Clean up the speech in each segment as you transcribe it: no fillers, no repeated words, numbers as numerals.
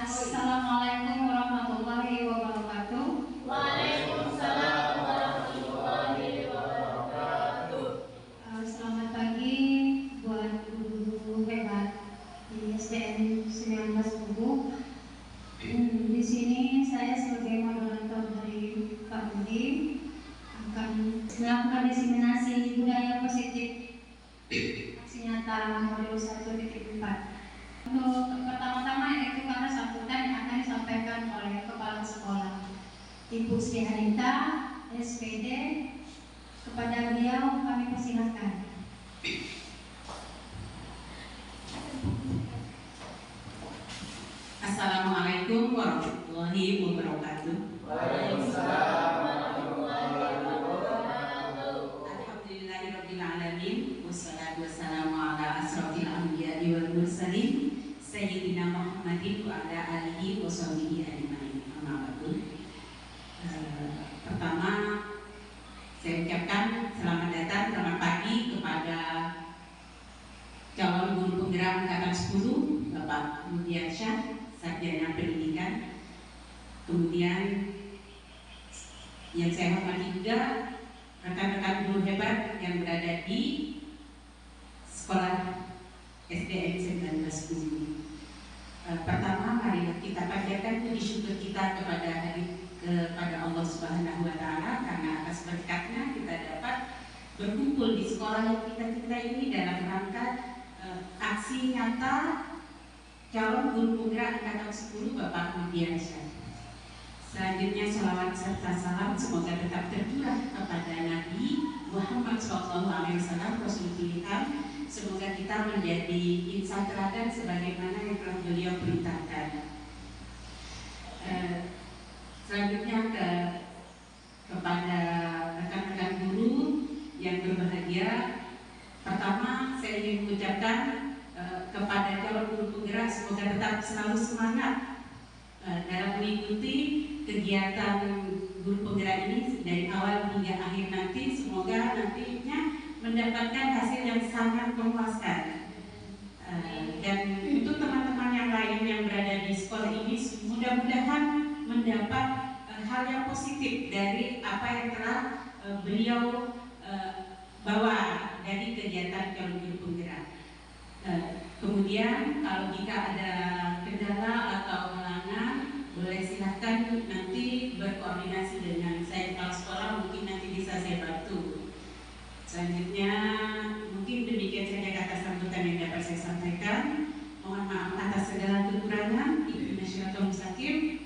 Assalamualaikum warahmatullahi wabarakatuh. Waalaikumsalam warahmatullahi wabarakatuh. Selamat pagi buat guru-guru hebat di SDN 19 Kubu. Di sini saya sebagai moderator dari Pak Budi akan melakukan diseminasi budaya positif aksi nyata modul 1.4. Untuk pertama-tama yaitu karena sambutan yang akan disampaikan oleh Kepala Sekolah Ibu Sri Anita, SPD. Kepada beliau kami persilahkan. Assalamualaikum warahmatullahi wabarakatuh. Waalaikumsalam warahmatullahi wabarakatuh. Alhamdulillahirabbil alamin wassalatu wassalamu ala asrofil anbiya'i wal mursalin sayyidina Muhammadin wa ala alihi wa sahbihi ajmain. Amma ba'du. Pertama saya ucapkan selamat datang, selamat pagi kepada calon guru penggerak angkatan 10 Bapak Mudiansyah, sarjana pendidikan. Kemudian yang saya hormati juga rekan-rekan guru hebat yang berada di sekolah SDN 19 Kubu. Pertama, mari kita panjatkan puji syukur kita kepada Allah Subhanahu wa Ta'ala, karena atas berkatnya kita dapat berkumpul di sekolah yang kita ini dalam rangka aksi nyata calon guru penggerak angkatan 10 Bapak Mudiansyah. Selanjutnya salawat serta salam semoga tetap tercurah kepada Nabi Muhammad SAW, Rasul pilihan. Semoga kita menjadi insan teladan sebagaimana yang telah beliau perintahkan. Selanjutnya kepada rekan-rekan guru yang berbahagia. Pertama, saya ingin mengucapkan kepada calon guru penggerak semoga tetap selalu semangat dalam mengikuti kegiatan guru penggerak ini dari awal hingga akhir nanti. Semoga nantinya mendapatkan hasil yang sangat memuaskan. Dan untuk teman-teman yang lain yang berada di sekolah ini, mudah-mudahan mendapat hal yang positif dari apa yang telah beliau bawa dari kegiatan calon guru penggerak. Kemudian kalau jika ada kendala atau halangan, boleh silahkan nanti berkoordinasi dengan saya. Kalau sekolah mungkin nanti bisa saya bantu. Selanjutnya mungkin demikian saja kata sambutan yang dapat saya sampaikan. Mohon maaf atas segala kekurangan.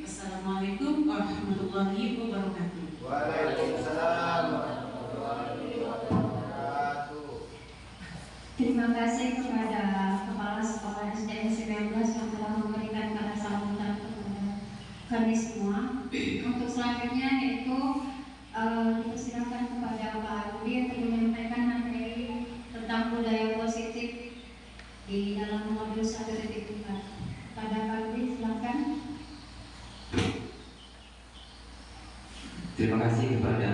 Assalamualaikum warahmatullahi wabarakatuh. Waalaikumsalam warahmatullahi wabarakatuh. Terima kasih kepada Kepala Sekolah SDN 19 yang telah memberikan kata sambutan kepada kami semua. Untuk selanjutnya yaitu dipersilakan kepada Pak Budi untuk menyampaikan materi tentang budaya positif di dalam modul 1.4. Pada Pak Budi, silakan. Terima kasih kepada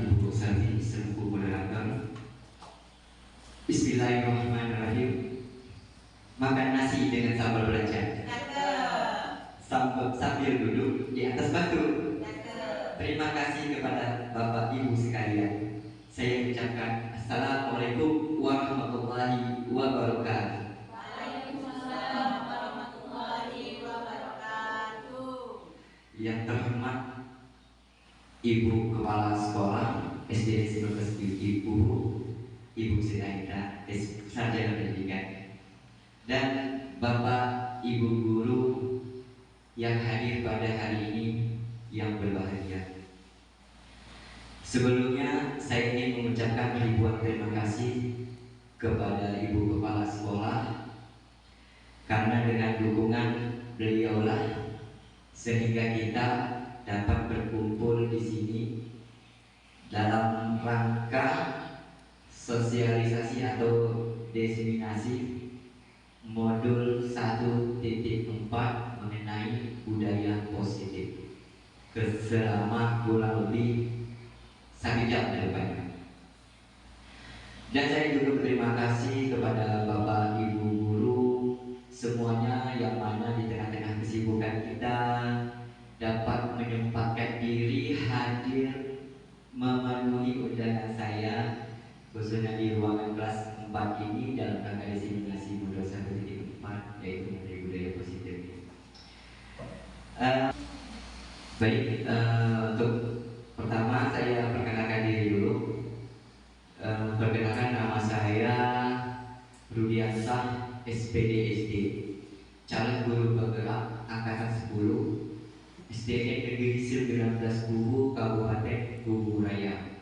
Ibu Santi selaku moderator. Bismillahirrahmanirrahim. Makan nasi dengan sambal belacan. Sambil duduk di atas batu. Terima kasih kepada Bapak Ibu sekalian. Saya ucapkan Assalamualaikum warahmatullahi wabarakatuh. Waalaikumsalam warahmatullahi wabarakatuh. Yang terhormat Ibu Kepala Sekolah SDN 19 Ibu Sri Anita, sarjana pendidikan, dan Bapak Ibu guru yang hadir pada hari ini yang berbahagia. Sebelumnya saya ingin mengucapkan ribuan terima kasih kepada Ibu Kepala Sekolah, karena dengan dukungan beliaulah sehingga kita dapat berkumpul di sini dalam rangka sosialisasi atau diseminasi modul 1.4 mengenai budaya positif selama kurang lebih 1 jam ke depannya. Dan saya juga berterima kasih kepada Bapak Ibu guru semuanya yang mana di tengah-tengah kesibukan dapat menyempatkan diri hadir memenuhi undangan saya khususnya di ruangan kelas 4 ini dalam rangka diseminasi modul 1.4 yaitu materi budaya positif. Baik, untuk pertama saya perkenalkan diri dulu. Perkenalkan, nama saya Rudiansah SPD SD, calon guru penggerak angkatan 10 SDN Negeri 19 Bubu, Kabupaten Bubu Raya.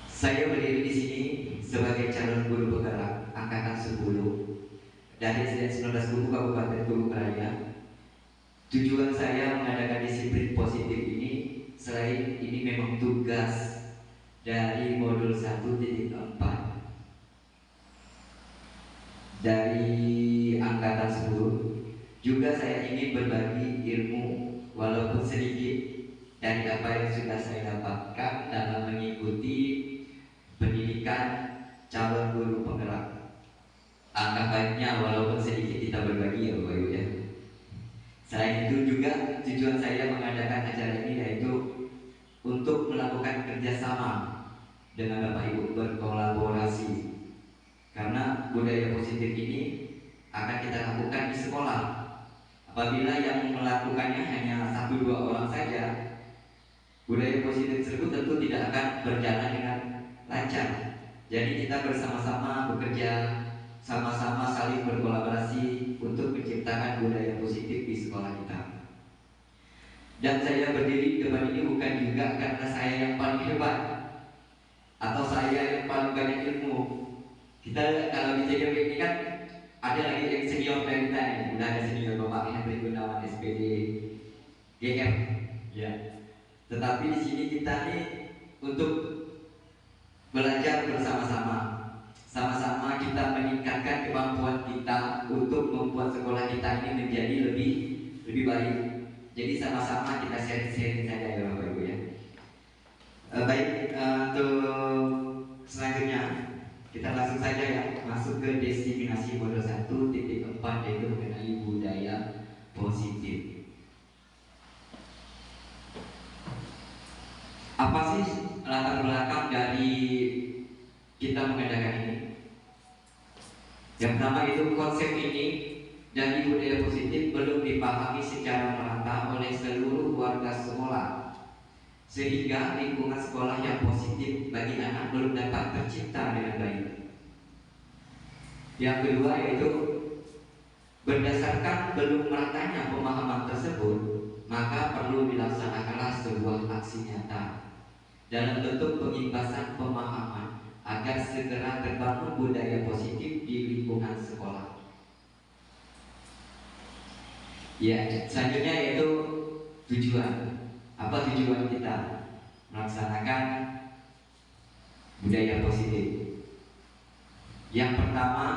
Saya berdiri di sini sebagai calon guru penggerak angkatan 10 dari SDN 19 Bubu, Kabupaten Bubu Raya. Tujuan saya mengadakan disiplin positif ini, selain ini memang tugas dari modul 1.4 dari angkatan 10, juga saya ingin berbagi ilmu walaupun sedikit dari apa yang sudah saya dapatkan dalam mengikuti pendidikan calon guru penggerak. Angka baiknya walaupun sedikit kita berbagi ya Bapak Ibu ya. Selain itu juga tujuan saya mengadakan acara ini yaitu untuk melakukan kerjasama dengan Bapak Ibu, berkolaborasi. Karena budaya positif ini akan kita lakukan di sekolah. Apabila yang melakukannya hanya 1-2 orang saja, budaya positif tersebut tentu tidak akan berjalan dengan lancar. Jadi kita bersama-sama bekerja, sama-sama saling berkolaborasi untuk menciptakan budaya positif di sekolah kita. Dan saya berdiri di depan ini bukan juga karena saya yang paling hebat atau saya yang paling banyak ilmu. Kita kalau di CGP ini kan ada lagi yang senior dari kita nih. Udah ada senior Bapak Henry Gunawan SPD GM ya. Tetapi di sini kita nih untuk belajar bersama-sama. Sama-sama kita meningkatkan kemampuan kita untuk membuat sekolah kita ini menjadi lebih baik. Jadi sama-sama kita sharing-sharing saja ya Bapak Ibu ya. Baik, untuk selanjutnya kita langsung saja ya masuk ke diseminasi modul 1.4 yaitu mengenai budaya positif. Apa sih latar belakang dari kita mengadakan ini? Yang pertama itu konsep ini dari budaya positif belum dipahami secara merata oleh seluruh warga sekolah, sehingga lingkungan sekolah yang positif bagi anak belum dapat tercipta dengan baik. Yang kedua yaitu berdasarkan belum meratanya pemahaman tersebut, maka perlu dilaksanakanlah sebuah aksi nyata dalam bentuk pengimbasan pemahaman agar segera terbangun budaya positif di lingkungan sekolah. Ya, selanjutnya yaitu tujuan. Apa tujuan kita melaksanakan budaya positif? Yang pertama,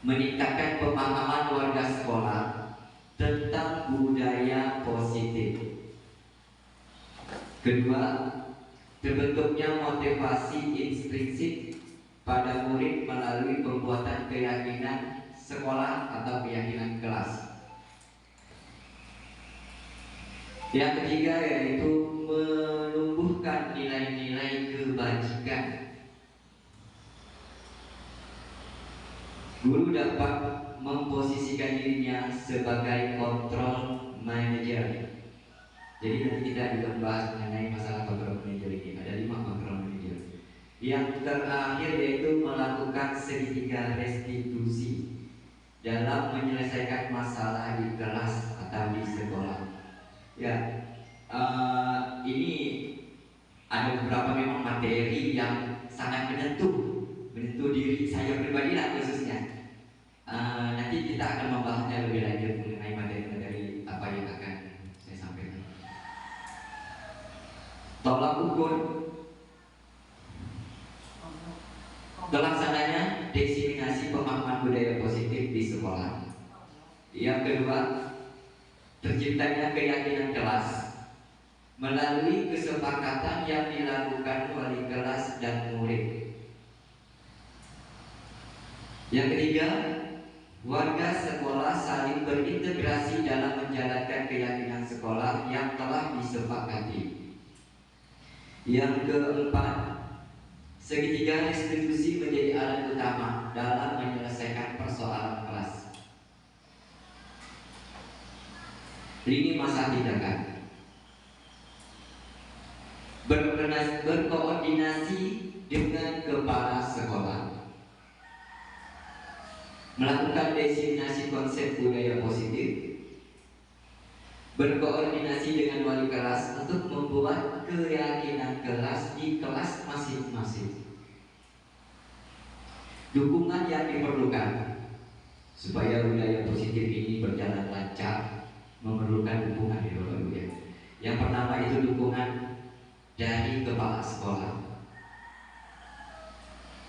meningkatkan pemahaman warga sekolah tentang budaya positif. Kedua, terbentuknya motivasi intrinsik pada murid melalui pembuatan keyakinan sekolah atau keyakinan kelas. Yang ketiga yaitu menumbuhkan nilai-nilai kebajikan. Guru dapat memposisikan dirinya sebagai control manager. Jadi nanti kita juga bahas mengenai masalah control manager ini. Ada 5 control manager. Yang terakhir yaitu melakukan segitiga restitusi dalam menyelesaikan masalah di kelas atau di sekolah. Ya, ini ada beberapa memang materi yang sangat menyentuh diri saya pribadi lah khususnya. Nanti kita akan membahasnya lebih lanjut mengenai materi-materi apa yang akan saya sampaikan. Tolak ukur terlaksananya diseminasi pemahaman budaya positif di sekolah. Yang kedua, terciptanya keyakinan kelas melalui kesepakatan yang dilakukan wali kelas dan murid. Yang ketiga, warga sekolah saling berintegrasi dalam menjalankan keyakinan sekolah yang telah disepakati. Yang keempat, segitiga restitusi menjadi alat utama dalam menyelesaikan persoalan kelas. Lini masa tindakan: berkoordinasi dengan kepala sekolah, melakukan designasi konsep budaya positif, berkoordinasi dengan wali kelas untuk membuat keyakinan kelas di kelas masing-masing. Dukungan yang diperlukan supaya budaya positif ini berjalan lancar memerlukan dukungan dari Bapak Ibu ya. Yang pertama itu dukungan dari kepala sekolah.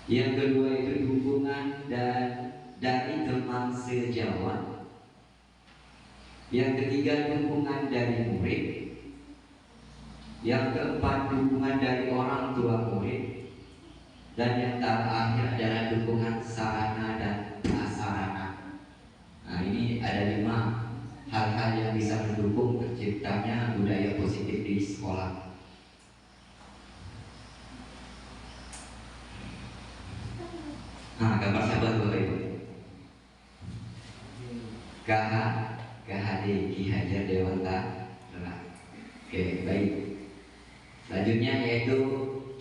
Yang kedua itu dukungan dari teman sejawat. Yang ketiga dukungan dari murid. Yang keempat dukungan dari orang tua murid. Dan yang terakhir adalah dukungan sarana dan prasarana. Nah, ini ada 5 hal-hal yang bisa mendukung terciptanya budaya positif di sekolah. Nah, gambar sahabat Bapak Ibu. KHD Ki Hajar Dewanta. Oke, baik. Selanjutnya yaitu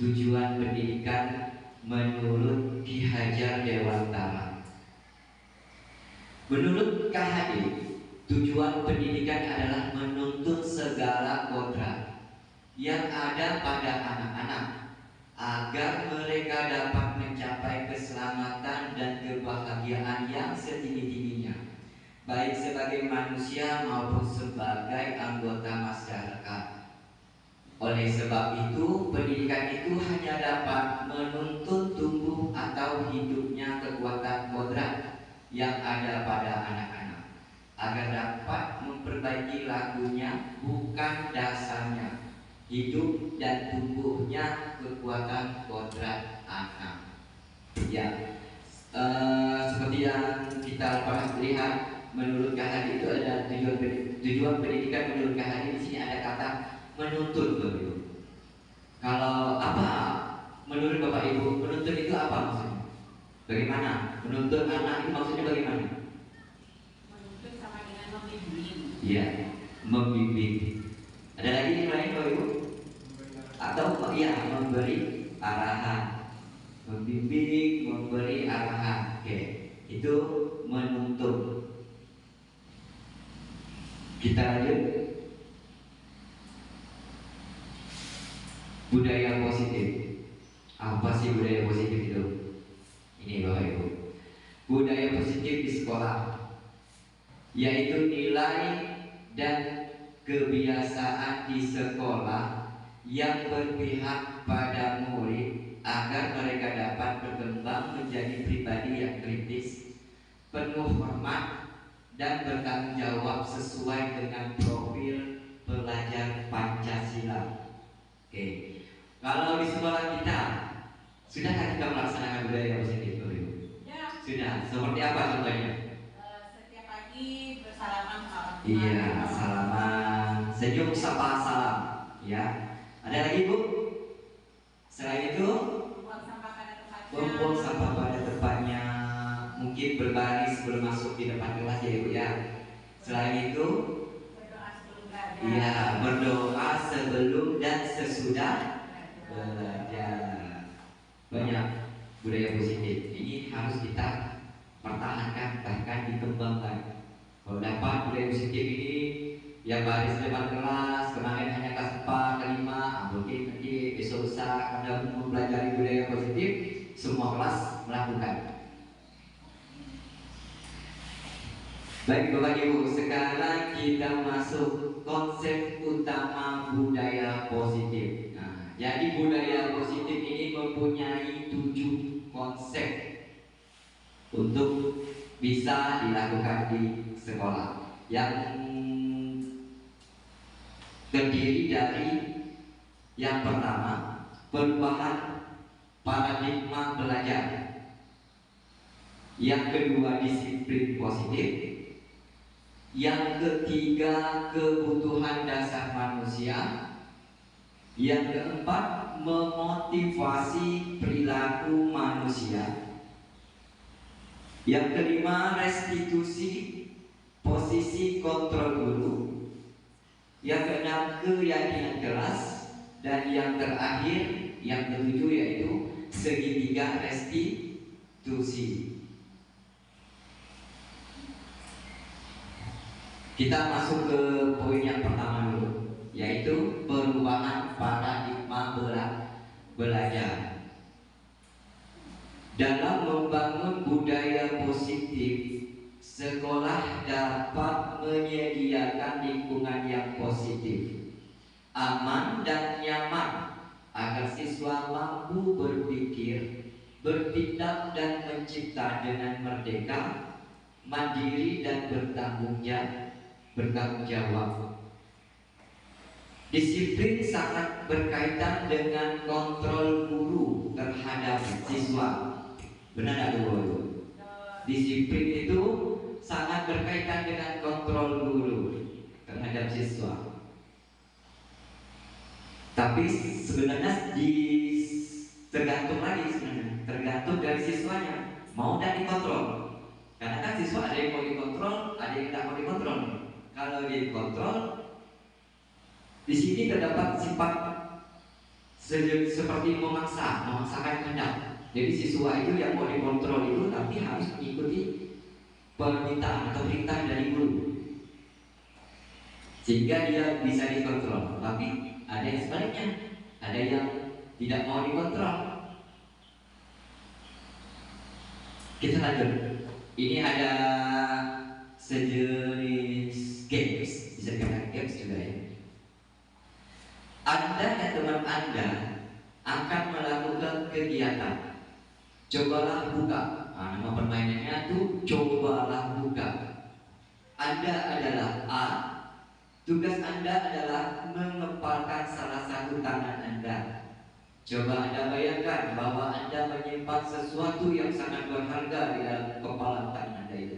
tujuan pendidikan menurut Ki Hajar Dewantara. Menurut KHD, tujuan pendidikan adalah menuntut segala kodrat yang ada pada anak-anak agar mereka dapat mencapai keselamatan dan kebahagiaan yang setinggi-tingginya, baik sebagai manusia maupun sebagai anggota masyarakat. Oleh sebab itu, pendidikan itu hanya dapat menuntut tumbuh atau hidupnya kekuatan kodrat yang ada pada anak-anak agar dapat memperbaiki lakunya, bukan dasarnya, hidup dan tumbuhnya kekuatan kodrat anak. Ya, seperti yang kita pernah lihat, menurut KHD itu ada tujuan pendidikan. Menurut KHD di sini ada kata menuntut, Bapak Ibu. Kalau apa menurut Bapak Ibu, menuntut itu apa maksudnya? Bagaimana? Menuntut anak itu maksudnya bagaimana? Menuntut sama dengan membimbing. Iya, membimbing. Ada lagi yang lain Bapak Ibu? Atau ya memberi arahan, membimbing, memberi arahan. Oke, itu menuntut. Kita lanjut. Budaya positif. Apa sih budaya positif itu? Ini Bapak Ibu. Budaya positif di sekolah yaitu nilai dan kebiasaan di sekolah yang berpihak pada murid agar mereka dapat berkembang menjadi pribadi yang kritis, penuh hormat, dan bertanggung jawab sesuai dengan profil pelajar Pancasila. Oke, kalau di sekolah kita sudahkah kita melaksanakan budaya positif, Bapak Ibu? Ya. Sudah. Seperti apa contohnya? Setiap pagi bersalaman sama orang tua. Iya, salaman, senyum, sapa, salam. Ya. Ada lagi Bu? Selain itu, Buang sampah pada tempatnya. membuang sampah pada tempatnya. Mungkin berbaris sebelum masuk di depan kelas ya Ibu ya. Selain itu, Berdoa sebelum belajar. iya, berdoa sebelum dan sesudah belajar. Banyak budaya positif. Ini harus kita pertahankan, bahkan dikembangkan. Kalau dapat budaya positif ini yang baris depan kelas, kemarin hanya kelas 4, kelima, mungkin nanti besok lusa Anda mempelajari budaya positif, semua kelas melakukan. Baik Bapak Ibu, sekarang kita masuk konsep utama budaya positif. Nah, jadi budaya positif ini mempunyai 7 konsep untuk bisa dilakukan di sekolah, yang terdiri dari yang pertama, perubahan paradigma belajar. Yang kedua, disiplin positif. Yang ketiga, kebutuhan dasar manusia. Yang keempat, memotivasi perilaku manusia. Yang kelima, restitusi posisi kontrol guru. Yang keenam, keyakinan kelas. Dan yang terakhir, yang ketujuh, yaitu segitiga restitusi. Kita masuk ke poin yang pertama dulu, yaitu perubahan paradigma belajar. Dalam membangun budaya positif, sekolah dapat menyediakan lingkungan yang positif, aman dan nyaman, agar siswa mampu berpikir, bertindak dan mencipta dengan merdeka, mandiri dan bertanggung jawab. Disiplin sangat berkaitan dengan kontrol guru terhadap siswa. Benar tidak Bu? Disiplin itu sangat berkaitan dengan kontrol guru terhadap siswa. Tapi sebenarnya tergantung lagi sebenarnya, tergantung dari siswanya mau dan dikontrol. Karena kan siswa ada yang mau dikontrol, ada yang tidak mau dikontrol. Kalau dia dikontrol, di sini terdapat sifat seperti memaksakan kehendak. Jadi siswa itu yang mau dikontrol itu tapi harus mengikuti permintaan atau perintah dari guru, sehingga dia bisa dikontrol. Tapi ada yang sebaliknya, ada yang tidak mau dikontrol. Kita lanjut. Ini ada sejenis games, bisa dikatakan games juga ya. Anda dan teman Anda akan melakukan kegiatan. Cobalah buka. Nama permainannya tuh cobalah buka. Anda adalah A. Tugas Anda adalah mengepalkan salah satu tangan Anda. Coba Anda bayangkan bahwa Anda menyimpan sesuatu yang sangat berharga di dalam kepalan tangan Anda itu.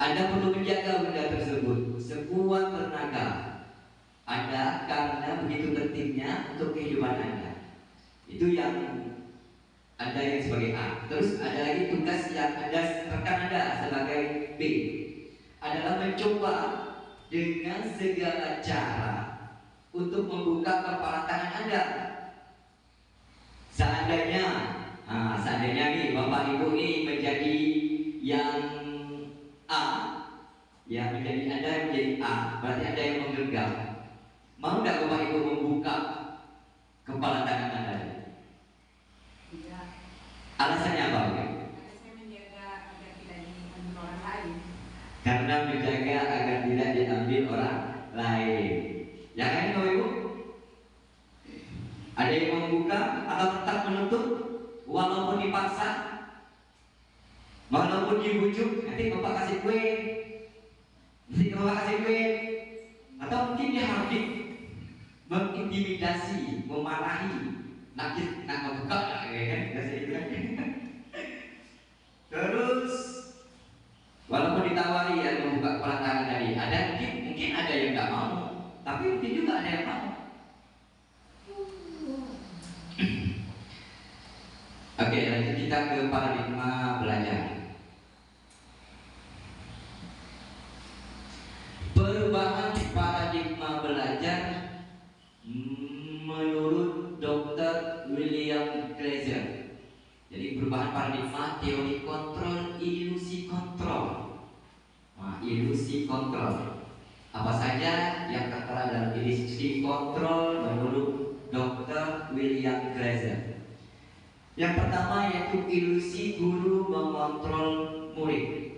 Anda perlu menjaga benda tersebut sekuat tenaga Anda karena begitu pentingnya untuk kehidupan Anda. Itu yang Anda yang sebagai A. Terus ada lagi tugas yang rekan Anda sebagai B adalah mencoba dengan segala cara untuk membuka kepala tangan Anda. Seandainya nih Bapak Ibu ini menjadi yang A, ya menjadi Anda yang menjadi A, berarti Anda yang menggenggam. Mau tidak Bapak Ibu membuka kepala tangan Anda? Tidak. Alasannya apa? Saya menjaga agar tidak diambil orang lain. Karena menjaga agar tidak diambil orang lain. Ya kan Bapak Ibu? Ada yang membuka atau tetap menutup walaupun dipaksa, walaupun dibujuk. Nanti Bapak kasih kue, atau mungkin dia hardik, mengintimidasi, memarahi, nak membuka, ya kan? Terus walaupun ditawari ya membuka kepala tangan tadi, ada mungkin ada yang nggak mau, tapi mungkin juga ada yang mau. Oke, lanjut kita ke paradigma belajar. Perubahan paradigma belajar menurut Dr. William Glaser. Jadi perubahan paradigma teori kontrol, ilusi kontrol. Ilusi kontrol. Apa saja yang tertera dalam ilusi kontrol menurut Dr. William Glaser? Yang pertama yaitu ilusi guru mengontrol murid.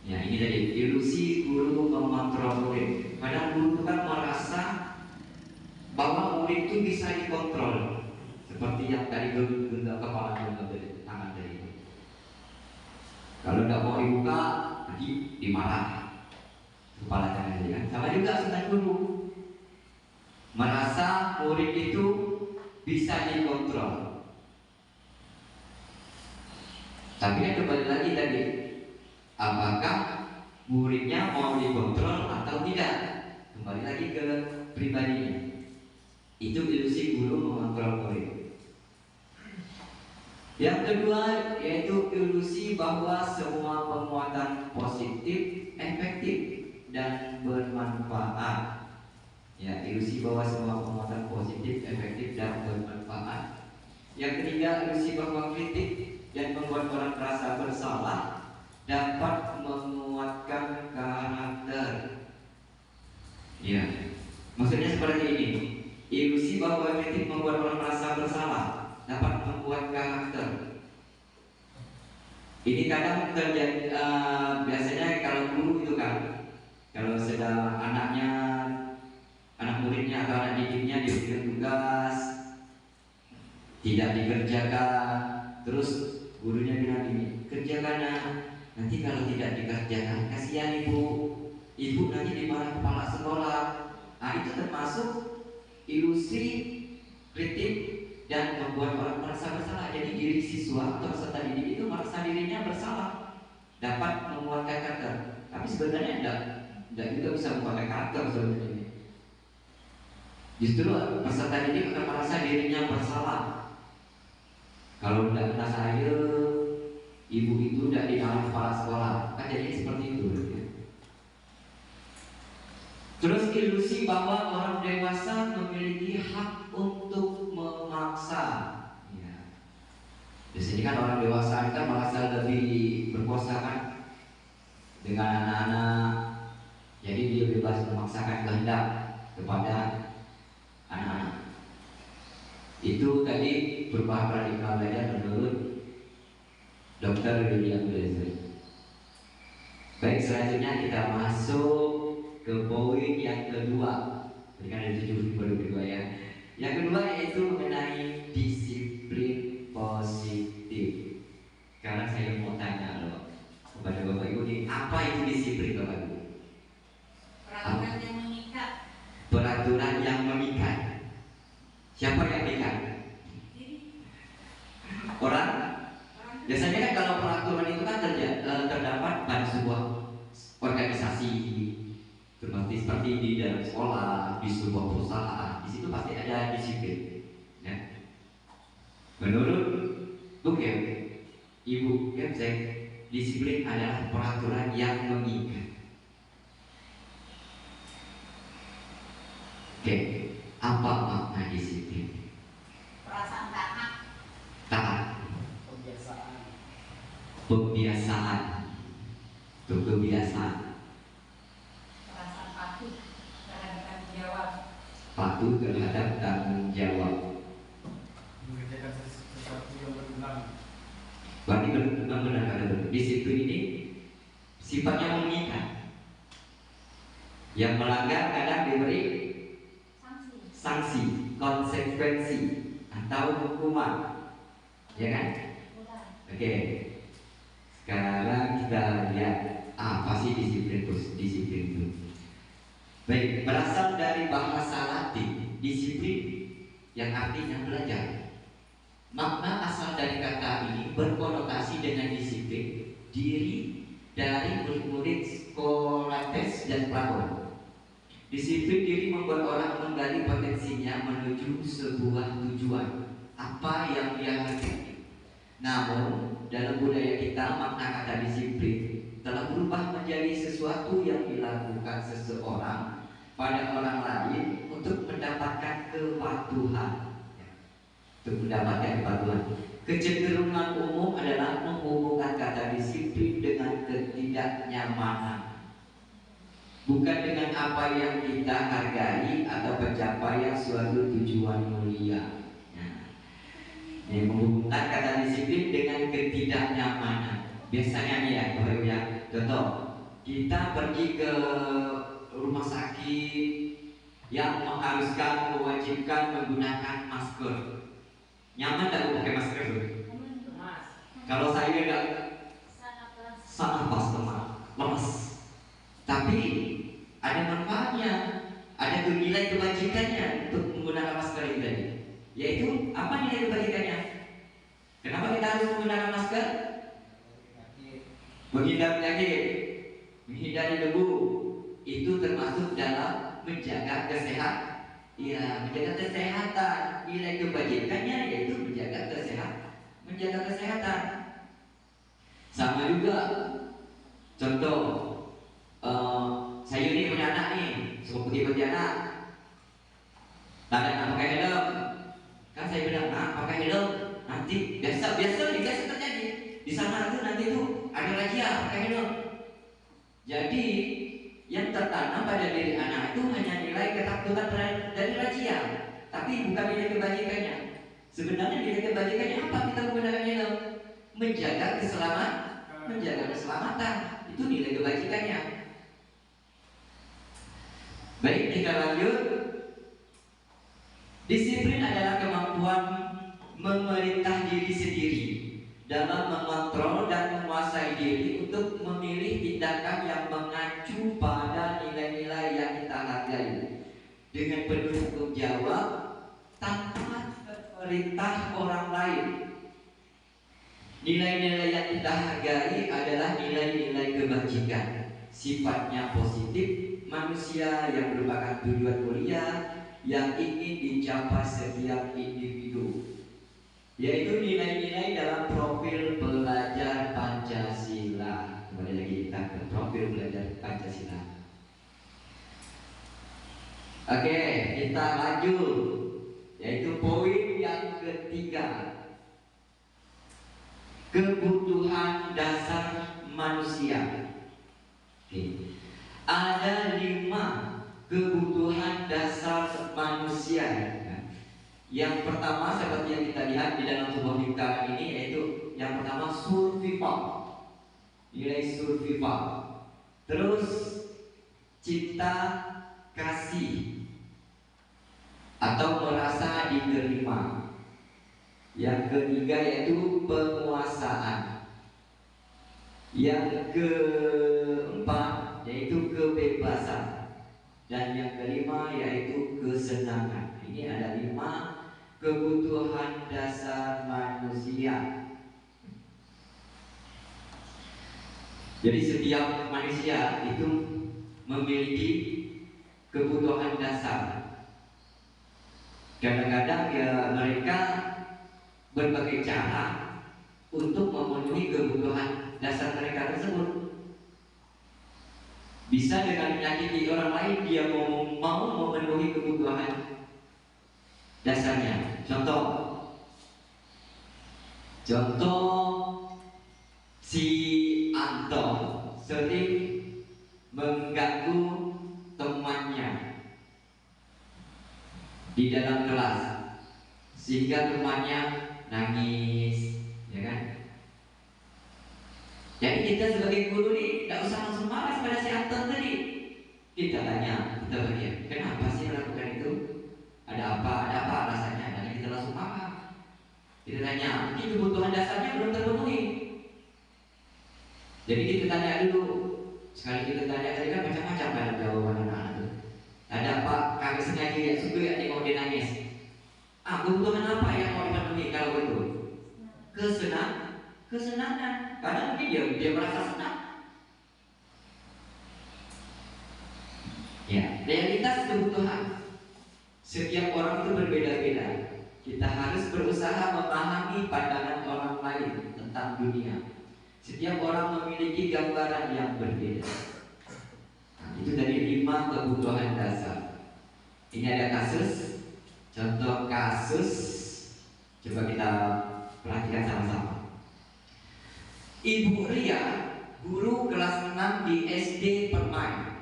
Ya, ini tadi ilusi guru mengontrol murid. Kadang guru kan merasa bahwa murid itu bisa dikontrol, seperti yang tadi genggam kepala tangan tadi. Kalau nggak mau dibuka, nanti dimarah kepala tangan dia. Sama juga setan guru merasa murid itu bisa dikontrol. Tapi kan kembali lagi tadi, apakah muridnya mau dikontrol atau tidak? Kembali lagi ke pribadinya. Itu ilusi guru mengontrol murid. Yang kedua yaitu ilusi bahwa semua penguatan positif efektif dan bermanfaat. Ya, ilusi bahwa semua penguatan positif efektif dan bermanfaat. Yang ketiga, ilusi bahwa kritik dan membuat orang merasa bersalah dapat menguatkan karakter. Ya, maksudnya seperti ini. Ilusi bahwa kritik membuat orang merasa bersalah dapat membuat karakter. Ini kadang terjadi, biasanya kalau guru itu kan, kalau sedang anak muridnya atau anak didiknya diberikan tugas tidak dikerjakan, terus gurunya bilang ini, kerjakan nanti kalau tidak dikerjakan kasihan ibu nanti dimarah kepala sekolah. Nah, itu termasuk ilusi kritik dan membuat orang merasa bersalah. Jadi diri siswa atau peserta didik itu merasa dirinya bersalah, dapat menguatkan karakter. Tapi sebenarnya tidak juga bisa menguatkan karakter sebenarnya. Justru peserta didik akan merasa dirinya bersalah. Kalau tidak kena saya, ibu itu tidak dimarah kepala sekolah, kan jadi seperti itu. Terus ilusi bahwa orang dewasa memiliki hak untuk memaksa. Ya. Biasanya kan orang dewasa kita merasa lebih berkuasa kan dengan anak-anak. Jadi dia bebas memaksakan kehendak kepada anak-anak. Itu tadi perubahan paradigma belajar menurut Dr. William Blazer. Baik, selanjutnya kita masuk ke poin yang kedua. Tadi kan ada 7 poin kedua ya. Yang kedua yaitu mengenai disiplin positif. Sekarang saya mau tanya loh kepada Bapak Ibu nih, apa itu disiplin Bapak Ibu? Peraturan yang mengikat. Peraturan yang mengikat. Siapa yang mengikat? Orang. Biasanya kan kalau peraturan itu kan terdapat pada sebuah organisasi, seperti di dalam sekolah, di sebuah perusahaan. Di situ pasti ada disiplin. Ya. Menurut Bukem, Ibu Kemsek, disiplin adalah peraturan yang mengikat. Oke, apa makna disiplin? Perasaan taat. Taat. Pembiasaan. Itu kebiasaan. Perasaan patuh terhadap tanggung jawab. Patuh terhadap tanggung jawab. Mengerjakan sesuatu yang berulang. Berarti benar kata disiplin ini sifatnya mengikat. Yang melanggar kadang diberi sanksi, konsekuensi atau hukuman, ya kan? Oke. Sekarang kita lihat apa sih disiplin itu. Baik, berasal dari bahasa Latin disiplin yang artinya belajar. Makna asal dari kata ini berkonotasi dengan disiplin diri dari murid-murid Socrates dan Plato. Disiplin diri membuat orang menggali potensinya menuju sebuah tujuan, apa yang dia hargai. Namun dalam budaya kita makna kata disiplin telah berubah menjadi sesuatu yang dilakukan seseorang pada orang lain untuk mendapatkan kepatuhan. Kecenderungan umum adalah menghubungkan kata disiplin dengan ketidaknyamanan, bukan dengan apa yang kita hargai atau pencapaian suatu tujuan mulia. Yang menghubungkan kata disiplin dengan ketidaknyamanan. Biasanya nih ya, Bapak Ibu ya, contoh kita pergi ke rumah sakit yang mengharuskan, mewajibkan menggunakan masker. Nyaman tak pakai masker tuh? Kalau saya enggak sangat pas lemas. Tapi ada manfaatnya, ada nilai kebajikannya untuk menggunakan masker ini tadi. Yaitu apa nilai kebajikannya? Kenapa kita harus menggunakan masker? menghindari penyakit, menghindari debu, itu termasuk dalam menjaga kesehatan. Ya, menjaga kesehatan. Nilai kebajikannya yaitu menjaga kesehatan. Sama juga, contoh, saya ini punya anak nih, suka putih anak. Tanya pakai helm, kan saya bilang, nah pakai helm, nanti biasa terjadi di sana tuh nanti tuh ada razia pakai helm. Jadi yang tertanam pada diri anak itu hanya nilai ketakutan dari razia, tapi bukan nilai kebajikannya. Sebenarnya nilai kebajikannya apa kita menggunakan helm? Menjaga keselamatan. Itu nilai kebajikannya. Baik, kita lanjut. Disiplin adalah kemampuan memerintah diri sendiri dalam mengontrol dan menguasai diri untuk memilih tindakan yang mengacu pada nilai-nilai yang kita hargai dengan penuh tanggung jawab tanpa perintah orang lain. Nilai-nilai yang kita hargai adalah nilai-nilai kebajikan, sifatnya positif, manusia yang merupakan tujuan mulia yang ingin dicapai setiap individu, yaitu nilai-nilai dalam profil belajar Pancasila. Kembali lagi kita ke profil belajar Pancasila. Oke, kita lanjut, yaitu poin yang ketiga, kebutuhan dasar manusia. Oke. Ada 5 kebutuhan dasar manusia. Yang pertama seperti yang kita lihat di dalam sebuah lingkaran ini, yaitu yang pertama survival, nilai survival. Terus cinta kasih atau merasa diterima. Yang ketiga yaitu penguasaan. Yang keempat yaitu kebebasan. Dan yang kelima yaitu kesenangan. Ini ada 5 kebutuhan dasar manusia. Jadi setiap manusia itu memiliki kebutuhan dasar. Kadang-kadang ya mereka berbagai cara untuk memenuhi kebutuhan dasar mereka tersebut. Bisa dengan menyakiti orang lain, dia mau memenuhi kebutuhan dasarnya. Contoh si Anto sering mengganggu temannya di dalam kelas sehingga temannya nangis, ya kan? Jadi kita sebagai guru nih tidak usah langsung marah pada si Anton tadi. Kita tanya, kita bertanya, kenapa sih melakukan itu? Ada apa alasannya? Dan kita langsung marah. Kita tanya, mungkin kebutuhan dasarnya belum terpenuhi. Jadi kita tanya dulu. Sekali kita tanya tadi kan macam-macam kan jawaban anak-anak itu. Ada apa? Kami sengaja lihat suku ya tengok dia nangis. Kebutuhan apa yang mau dipenuhi kalau begitu? Kesenangan. Karena mungkin dia merasa senang. Ya, realitas kebutuhan setiap orang itu berbeda-beda. Kita harus berusaha memahami pandangan orang lain tentang dunia. Setiap orang memiliki gambaran yang berbeda. Itu dari 5 kebutuhan dasar. Ini ada kasus. Contoh kasus, coba kita perhatikan sama-sama. Ibu Ria, guru kelas 6 di SD Permai,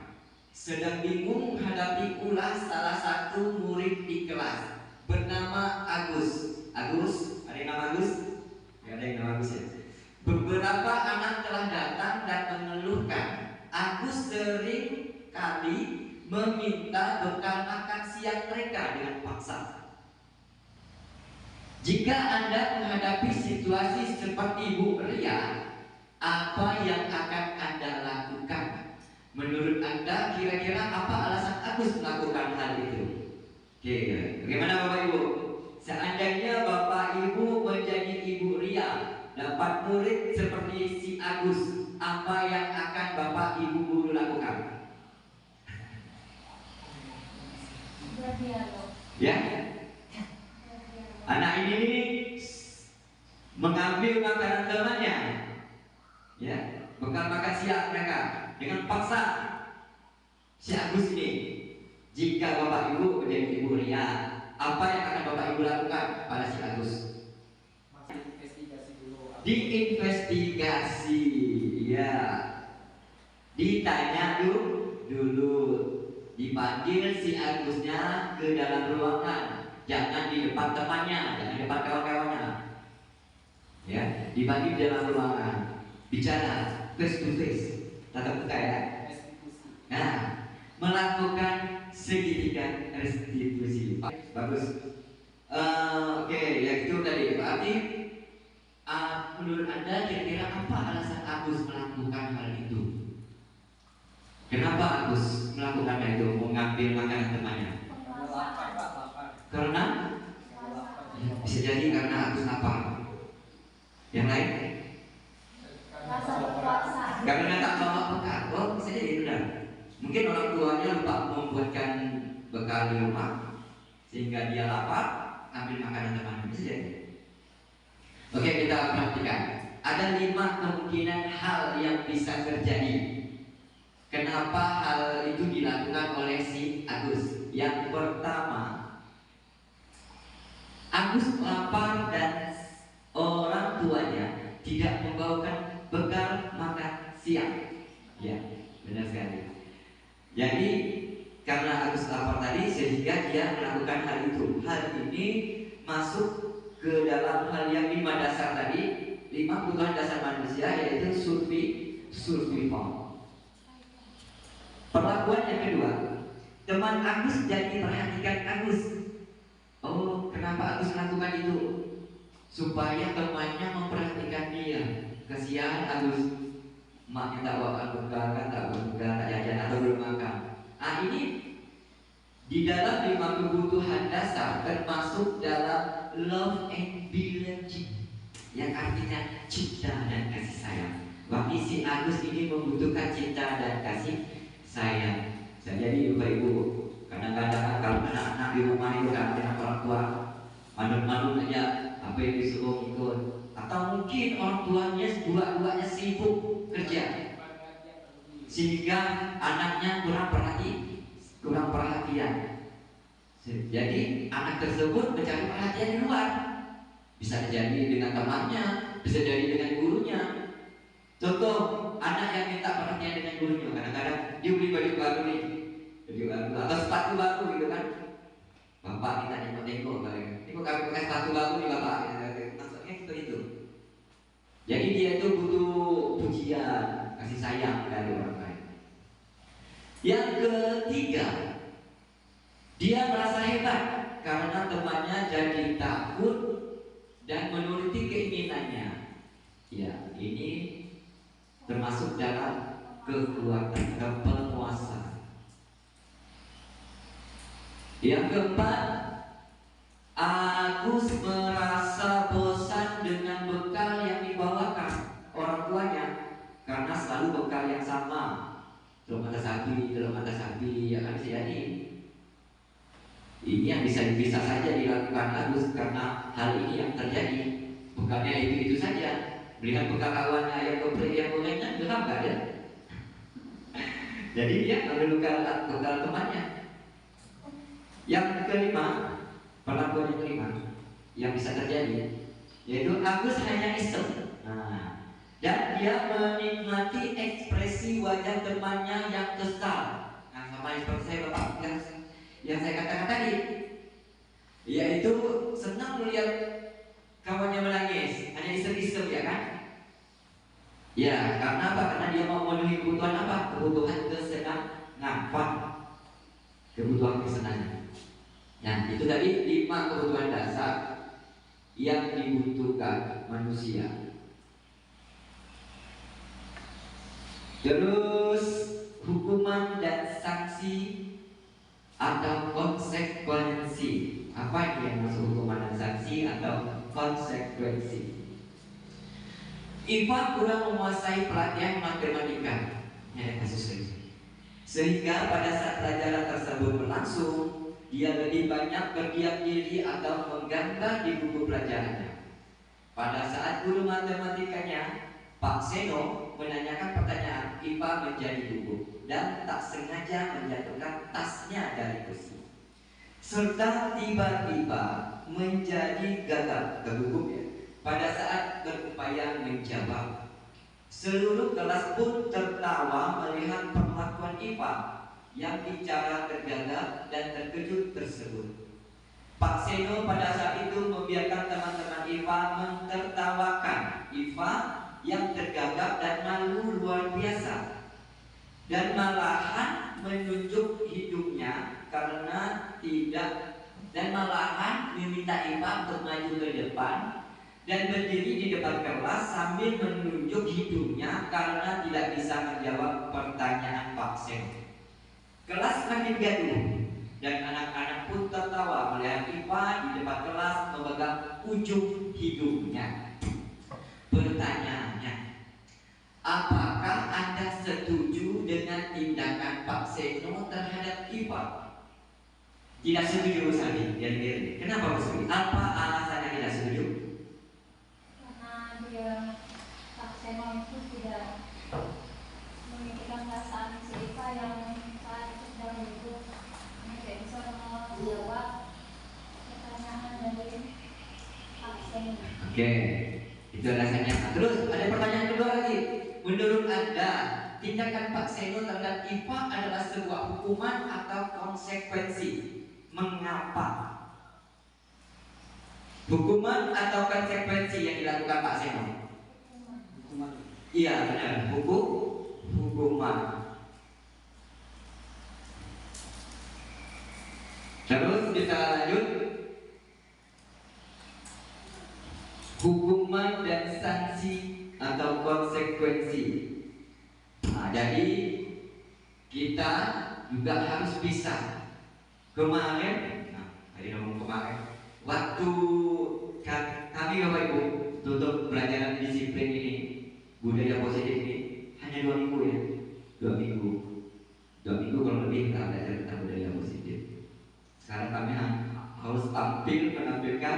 sedang bingung menghadapi ulah salah satu murid di kelas bernama Agus. Agus, ada yang nama Agus? Ya, ada yang nama Agus ya. Beberapa anak telah datang dan mengeluhkan Agus sering kali meminta bekal makan siang mereka dengan paksa. Jika Anda menghadapi situasi seperti Ibu Ria, apa yang akan Anda lakukan? Menurut Anda kira-kira apa alasan Agus melakukan hal itu? Oke, bagaimana Bapak Ibu? Seandainya Bapak Ibu menjadi Ibu Ria dapat murid seperti si Agus, apa yang akan Bapak Ibu guru lakukan? Ya, anak ini mengambil makanan temannya, ya, bekal makan siang mereka dengan paksa. Si Agus ini, jika Bapak Ibu menjadi ibu Ria, apa yang akan Bapak Ibu lakukan pada si Agus? Diinvestigasi, ya, ditanya dulu, dipanggil si Agusnya ke dalam ruangan, jangan di depan temannya, jangan di depan kawan-kawannya, ya, dipanggil di dalam ruangan, bicara face to face, tatap muka ya. Nah, melakukan segitiga restitusi. Bagus. Oke, ya itu tadi. Berarti menurut Anda kira-kira apa alasan Agus melakukan hal itu? Kenapa Agus melakukan itu, mengambil makanan temannya? Karena bisa jadi karena Agus lapar. Yang lain? Karena tak bawa bekal. Oh, bisa jadi benar. Mungkin orang tuanya lupa membuatkan bekal di rumah sehingga dia lapar, ambil makanan temannya. Bisa jadi. Oke, kita perhatikan. Ada 5 kemungkinan hal yang bisa terjadi. Kenapa hal itu dilakukan oleh si Agus? Yang pertama, Agus lapar dan orang tuanya tidak membawakan bekal makan siang. Ya, benar sekali. Jadi karena Agus lapar tadi sehingga dia melakukan hal itu. Hal ini masuk ke dalam hal yang 5 dasar tadi, 5 kebutuhan dasar manusia, yaitu survival. Perlakuan yang kedua, teman Agus jadi perhatikan Agus. Oh, kenapa Agus melakukan itu? Supaya temannya memperhatikan dia. Kasihan Agus, maknya tak bawa bekal, kan tak bawa bekal, tak jajan atau belum makan. Ini di dalam 5 kebutuhan dasar termasuk dalam love and belonging, yang artinya cinta dan kasih sayang. Bagi si Agus ini membutuhkan cinta dan kasih sayang. Jadi Bapak Ibu, kadang-kadang kalau anak-anak di rumah itu kan dengan orang tua manut-manut aja apa yang disuruh ikut, atau mungkin orang tuanya dua-duanya sibuk kerja sehingga anaknya kurang perhatian. Jadi anak tersebut mencari perhatian di luar. Bisa jadi dengan temannya, bisa jadi dengan gurunya. Contoh, anak yang minta perhatian dengan gurunya, kadang-kadang dia beli baju baru nih, baju baru atau sepatu baru gitu kan. Bapak minta nengok-nengok, ini kami pakai sepatu baru nih bapak. Maksudnya seperti itu. Jadi dia itu butuh pujian, kasih sayang dari orang lain. Yang ketiga, dia merasa hebat karena temannya jadi takut dan menuruti keinginannya. Ya, ini termasuk dalam kekuatan kepenguasaan. Yang keempat, Agus merasa bosan dengan bekal yang dibawakan orang tuanya karena selalu bekal yang sama. Telur mata sapi, ya kan jadi. Ini yang bisa saja dilakukan Agus karena hal ini yang terjadi. Bekalnya itu saja. Melihat bekal kawannya yang geprek yang gorengan, gelap gak ada. Jadi dia ambil bekal temannya. Yang kelima, perlakuan yang kelima yang bisa terjadi, yaitu Agus hanya iseng. Dan dia menikmati ekspresi wajah temannya yang kesal. Sama seperti saya bapak yang saya katakan tadi, yaitu senang melihat kawannya menangis, hanya iseng-iseng, ya kan? Ya, karena apa? Karena dia mau memenuhi kebutuhan apa? Kebutuhan kesenangan, kebutuhan kesenangan. Nah, itu tadi 5 kebutuhan dasar yang dibutuhkan manusia. Terus hukuman dan sanksi atau konsekuensi. Apa yang masuk hukuman dan sanksi atau konsekuensi? IPA kurang menguasai pelatihan matematika. Ini ada kasus ini. Sehingga pada saat pelajaran tersebut berlangsung, dia lebih banyak berdiam diri atau menggambar di buku pelajarannya. Pada saat guru matematikanya, Pak Seno, menanyakan pertanyaan, IPA menjadi gugup dan tak sengaja menjatuhkan tasnya dari kursi, serta tiba-tiba menjadi gagal, tergugup ya, pada saat berupaya menjawab. Seluruh kelas pun tertawa melihat perlakuan IPA yang bicara tergagap dan terkejut tersebut. Pak Seno pada saat itu membiarkan teman-teman IPA mentertawakan IPA yang tergagap dan malu luar biasa, dan malahan menunjuk hidungnya karena tidak, dan malahan meminta IPA untuk maju ke depan dan berdiri di depan kelas sambil menunjuk hidungnya karena tidak bisa menjawab pertanyaan Pak Seno. Kelas makin gaduh dan anak-anak pun tertawa melihat IPA di depan kelas memegang ujung hidungnya. Pertanyaannya, apakah Anda setuju dengan tindakan Pak Seno terhadap IPA? Tidak setuju, Sandi. Kenapa setuju? Apa alasannya tidak setuju? Dia Pak Seno itu tidak memikirkan perasaan si Ika yang saat itu sedang duduk, ini tidak bisa menjawab pertanyaan dari Pak Seno. Oke, itu alasannya. Terus ada pertanyaan kedua lagi. Menurut Anda, tindakan Pak Seno terhadap IPA adalah sebuah hukuman atau konsekuensi? Mengapa? Hukuman atau konsekuensi yang dilakukan Pak Seno? Hukuman. Iya benar, hukuman. Terus kita lanjut. Hukuman dan sanksi atau konsekuensi. Nah, jadi kita juga harus bisa. Kemarin, waktu kami Bapak Ibu tutup pelajaran disiplin ini, budaya positif ini, hanya 2 minggu ya, 2 minggu kalau lebih kita belajar tentang budaya positif. Sekarang kami harus menampilkan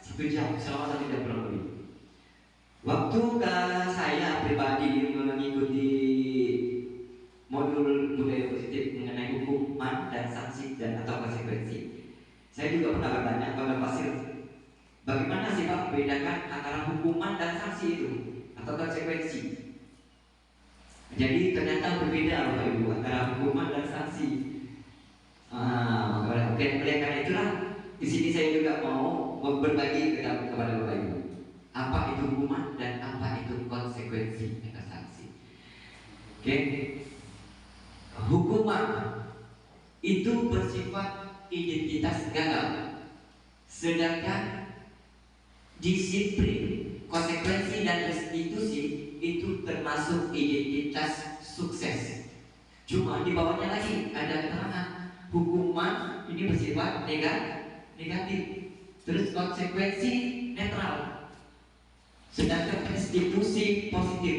1 jam, selama 1 jam kurang lebih. Waktu saya pribadi mengikuti modul budaya positif mengenai hukuman dan sanksi dan atau konsekuensi, saya juga pernah bertanya kepada Pak Sil, bagaimana sih Pak membedakan antara hukuman dan sanksi itu atau konsekuensi? Jadi ternyata berbeda Bapak Ibu antara hukuman dan sanksi. Oke, oleh karena itulah di sini saya juga mau berbagi kepada Bapak Ibu apa itu hukuman dan apa itu konsekuensi atau sanksi. Oke, hukuman itu bersifat identitas gagal, sedangkan disiplin, konsekuensi dan restitusi itu termasuk identitas sukses. Cuma di bawahnya lagi ada keterangan hukuman ini bersifat negatif, terus konsekuensi netral, sedangkan restitusi positif.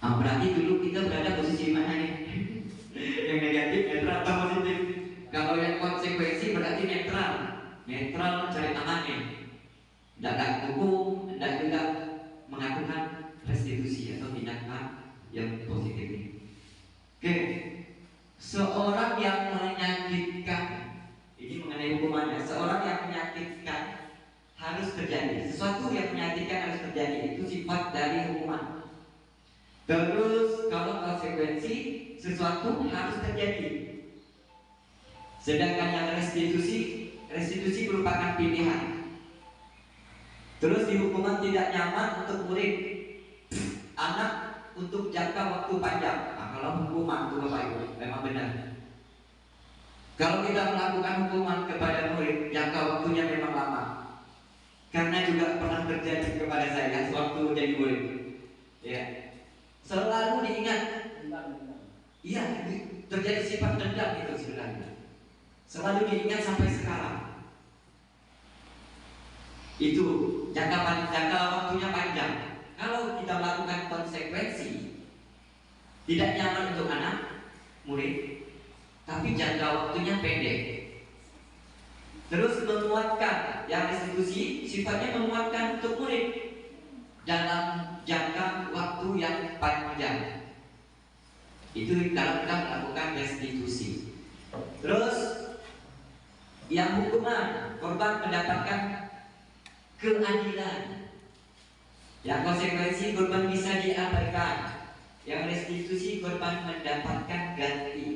Berarti dulu kita berada posisi mana nih? Yang negatif, netral atau positif? Kalau yang konsekuensi berarti netral cari amannya, tidak hukum, tidak juga melakukan restitusi atau tindakan yang positif. Oke, seorang yang menyakitkan, ini mengenai hukumannya, seorang yang menyakitkan harus terjadi, sesuatu yang menyakitkan harus terjadi, itu sifat dari hukuman. Terus kalau konsekuensi, sesuatu harus terjadi. Sedangkan yang restitusi merupakan pilihan. Terus di hukuman tidak nyaman untuk murid, anak untuk jangka waktu panjang. Nah, kalau hukuman itu Bapak Ibu memang benar. Kalau kita melakukan hukuman kepada murid, jangka waktunya memang lama. Karena juga pernah terjadi kepada saya waktu jadi murid. Ya, selalu diingat. Iya, terjadi sifat dendam itu sebenarnya. Selalu diingat sampai sekarang. Itu jangka waktunya panjang. tidak nyaman untuk anak murid, tapi jangka waktunya pendek. Terus menguatkan, yang restitusi sifatnya menguatkan untuk murid dalam jangka waktu yang panjang. Itu dalam kita melakukan restitusi. Terus yang hukuman, korban mendapatkan keadilan. Yang konsekuensi korban bisa diabaikan. Yang restitusi korban mendapatkan ganti.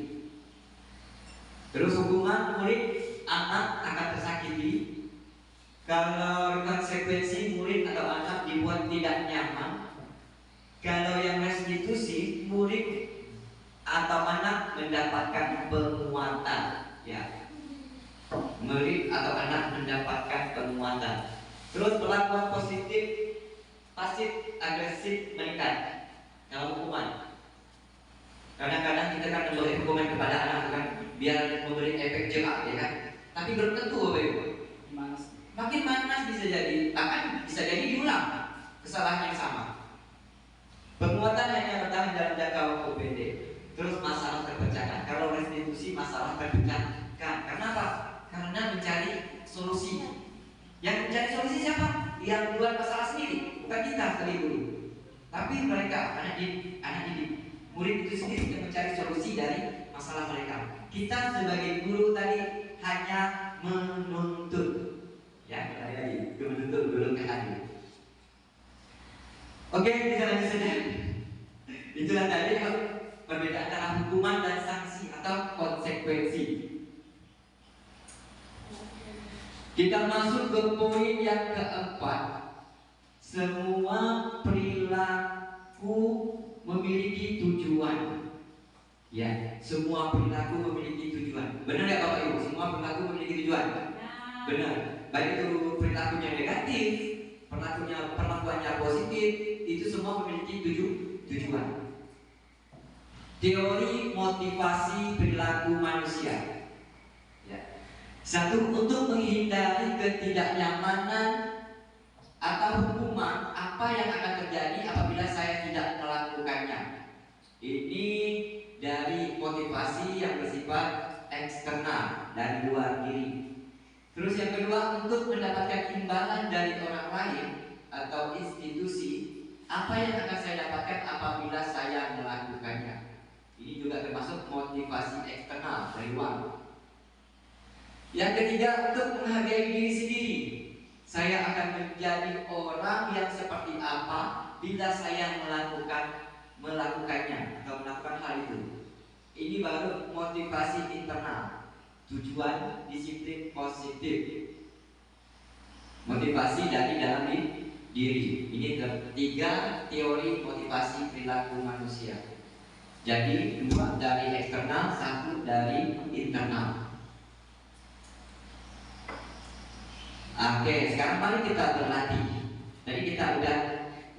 Terus hukuman murid, anak akan tersakiti. Kalau konsekuensi murid atau anak dibuat tidak nyaman. Kalau yang restitusi, murid atau anak mendapatkan penguatan, ya. Murid atau anak mendapatkan penguatan. Terus perlakuan positif, pasif, agresif meningkat. Kalau hukuman, kadang-kadang kita kan memberi hukuman kepada anak kan, biar memberi efek jerak, ya kan. Tapi belum tentu, Bapak Ibu. Makin panas bisa jadi, bahkan bisa jadi diulang kesalahan yang sama. Penguatan hanya bertahan dalam jangka waktu pendek. Terus masalah terpecahkan. Kalau restitusi masalah terpecahkan. Kenapa? Karena mencari solusi. Yang mencari solusi siapa? Yang buat masalah sendiri, bukan kita sekali dulu. Tapi mereka, anak didik, murid itu sendiri yang mencari solusi dari masalah mereka. Kita sebagai guru tadi hanya menuntut. Ya, kembali menuntut belum ke hati. Oke, bisa lanjut saja. Itulah tadi perbedaan antara hukuman dan sanksi atau konsekuensi. Kita masuk ke poin yang keempat. Semua perilaku memiliki tujuan. Ya, semua perilaku memiliki tujuan. Benar ya Bapak Ibu? Semua perilaku memiliki tujuan. Benar. Baik itu perilakunya negatif, perlakuannya positif, itu semua memiliki tujuan. Teori motivasi perilaku manusia. Ya. Satu, untuk menghindari ketidaknyamanan atau hukuman apa yang akan terjadi apabila saya tidak melakukannya. Ini dari motivasi yang bersifat eksternal, dari luar diri. Terus yang kedua, untuk mendapatkan imbalan dari orang lain atau institusi, apa yang akan saya dapatkan apabila saya melakukannya. Ini juga termasuk motivasi eksternal dari luar. Yang ketiga, untuk menghargai diri sendiri. Saya akan menjadi orang yang seperti apa bila saya melakukannya atau melakukan hal itu. Ini baru motivasi internal. Tujuan disiplin positif. Motivasi dari dalam diri. Ini tiga teori motivasi perilaku manusia. Jadi dua dari eksternal, satu dari internal. Oke, sekarang mari kita berlatih. Tadi kita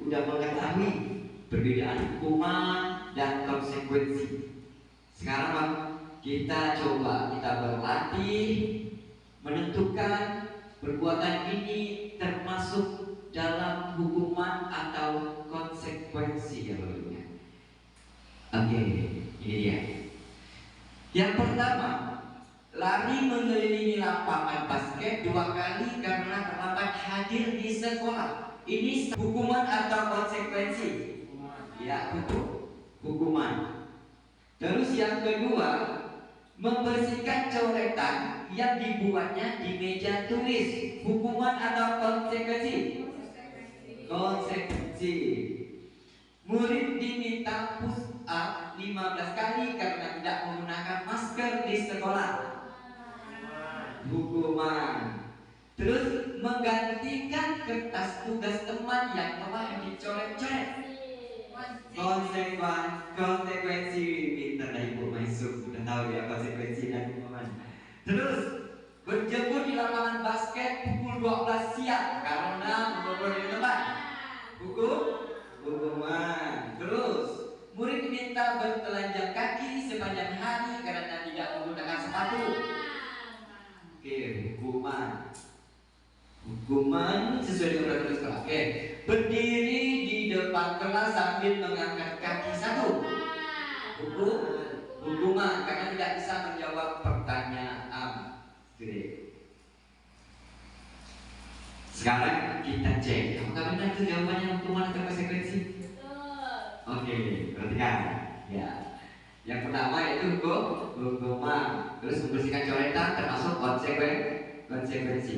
udah mengetahui perbedaan hukuman dan konsekuensi. Sekarang kita berlatih menentukan perbuatan ini termasuk dalam hukuman atau konsekuensi ya Bapak Ibu. Oke, ini dia. Yang pertama, lari mengelilingi lapangan basket 2 kali karena terlambat hadir di sekolah. Ini hukuman atau konsekuensi? Ya, hukuman. Terus yang kedua, membersihkan coretan yang dibuatnya di meja tulis. Hukuman atau konsekuensi? Konsekuensi. Murid diminta push up 15 kali karena tidak menggunakan masker di sekolah. Hukuman. Terus menggantikan kertas tugas teman yang telah dicoret-coret. Konsekuensi. Pintar dah Ibu Maisuk, sudah tahu ya konsekuensi dan hukuman. Terus berjemur di lapangan basket pukul 12 siang karena memboborkan tempat. Hukuman. Terus murid diminta bertelanjang kaki sepanjang hari karena tidak menggunakan sepatu. Oke, hukuman. Hukuman sesuai dengan peraturan sekolah. Oke, berdiri di depan kelas sambil mengangkat kaki satu. tidak bisa menjawab pertanyaan. Sekarang kita cek apakah benar itu jawabannya hukuman atau konsekuensi. Oke, perhatikan. Ya, yang pertama yaitu hukuman. Terus membersihkan coretan termasuk konsekuensi.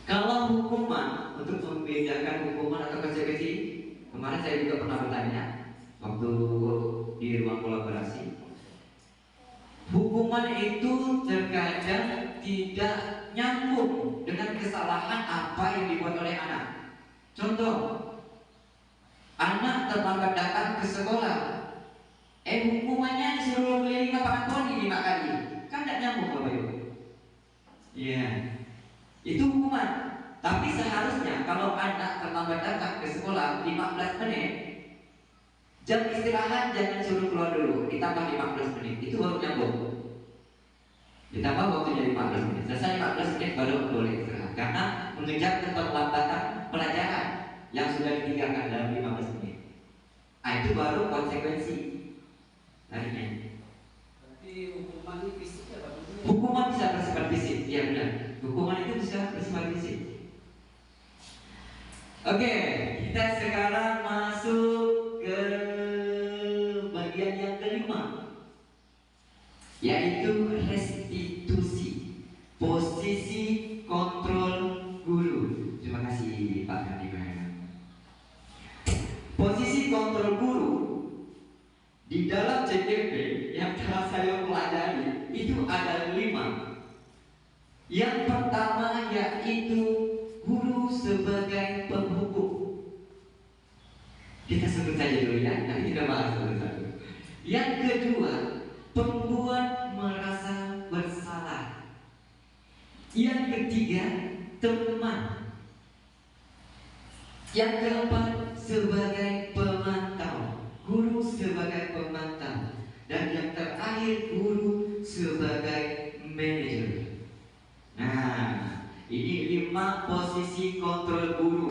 Kalau hukuman, untuk membedakan hukuman atau konsekuensi, kemarin saya juga pernah bertanya waktu di ruang kolaborasi. Hukuman itu terkadang tidak nyambung dengan kesalahan apa yang dibuat oleh anak. Contoh, anak terlambat datang ke sekolah, hukumannya disuruh keliling lapangan poni 5 kali, kan tidak nyambung Bapak Ibu. Iya, itu hukuman. Tapi seharusnya kalau anak terlambat datang ke sekolah 15 menit, jam istirahat jangan suruh keluar dulu, ditambah 15 menit, itu baru nyambung. Ditambah waktunya 15 menit, selesai 15 menit baru boleh istirahat. Karena mengejar keterlambatan pelajaran yang sudah ditinggalkan dalam 15 menit. Itu baru konsekuensi lainnya. Berarti hukuman ini fisik ya Pak? Hukuman bisa bersifat fisik, iya benar. Hukuman itu bisa bersifat fisik. Oke, kita sekarang masuk ke bagian yang kelima, yaitu restitusi. Posisi kontrol guru. Terima kasih Pak Kandima. Posisi kontrol guru di dalam CTP yang telah saya pelajari itu ada 5. Yang pertama yaitu guru sebagai penghukum. Kita sebut saja dulu ya, nanti kita bahas satu-satu. Yang kedua, pembuat merasa bersalah. Yang ketiga, teman. Yang keempat, sebagai pemantau. Guru sebagai pemantau. Dan yang terakhir, guru sebagai manajer. Nah, ini 5 posisi kontrol guru.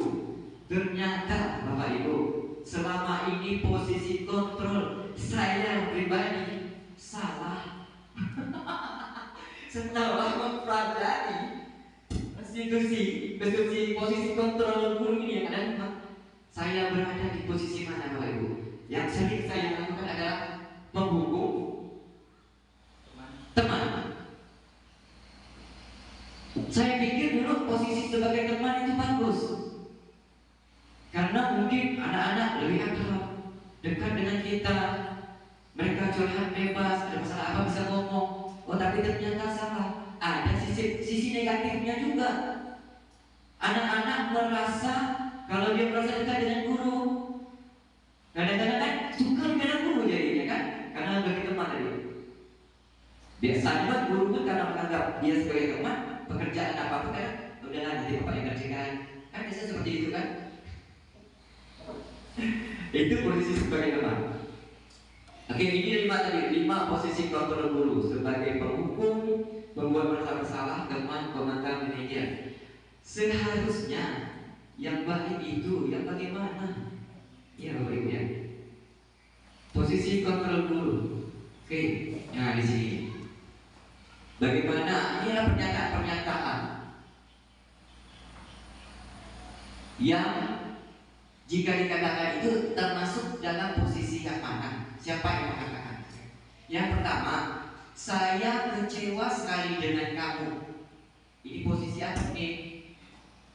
Ternyata Bapak Ibu, selama ini posisi kontrol saya pribadi salah. Setelah mempelajari posisi kontrol guru ini yang ada 5, saya berada di posisi mana Bapak Ibu? Yang sering saya lakukan adalah menghukum teman. Saya pikir dulu posisi sebagai teman itu bagus, karena mungkin anak-anak lebih akrab, dekat dengan kita, mereka curhat bebas, ada masalah apa bisa ngomong. Oh tapi ternyata salah, ada sisi negatifnya juga. Anak-anak merasa kalau dia merasa dekat dengan guru, kadang-kadang kan suka dengan guru jadinya kan, karena bagi teman tadi. Biasanya guru pun karena menganggap dia sebagai teman, pekerjaan apa pun kan, udahlah nanti bapak yang kerjakan. Kan biasanya seperti itu kan. Itu posisi sebagai teman. Oke, ini 5 tadi, 5 posisi kontrol guru sebagai penghukum, pembuat merasa bersalah, teman, pemantau, manajer. Seharusnya yang baik itu yang bagaimana? Ya Bapak Ibu ya. Posisi kontrol guru. Oke, nah di sini. Bagaimana? Ini adalah pernyataan-pernyataan yang jika dikatakan itu termasuk dalam posisi yang mana? Siapa yang mengatakan? Yang pertama, saya kecewa sekali dengan kamu. Ini posisi apa nih?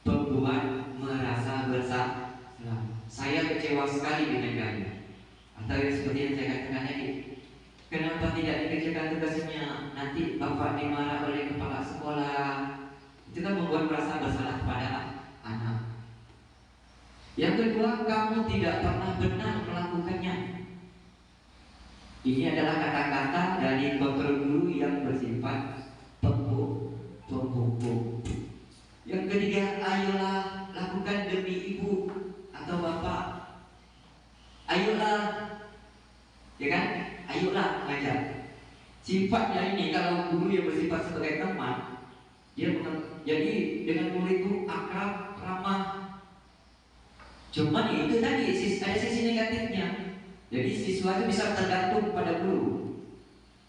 Pembuat merasa bersalah. Saya kecewa sekali dengan kamu. Atau yang seperti yang saya katakan tadi, kenapa tidak dikerjakan tugasnya? Nanti bapak dimarah oleh kepala sekolah. Itu kan membuat merasa bersalah kepada anak. Yang kedua, kamu tidak pernah benar melakukannya. Ini adalah kata-kata dari kontrol guru yang bersifat penghukum. Yang ketiga, ayolah lakukan demi ibu atau bapak. Ayolah, ya kan? Ayolah mengajar. Sifatnya ini kalau guru yang bersifat sebagai teman, dia jadi dengan murid itu akrab, ramah. Cuman itu tadi ada sisi negatifnya. Jadi siswa itu bisa tergantung pada guru.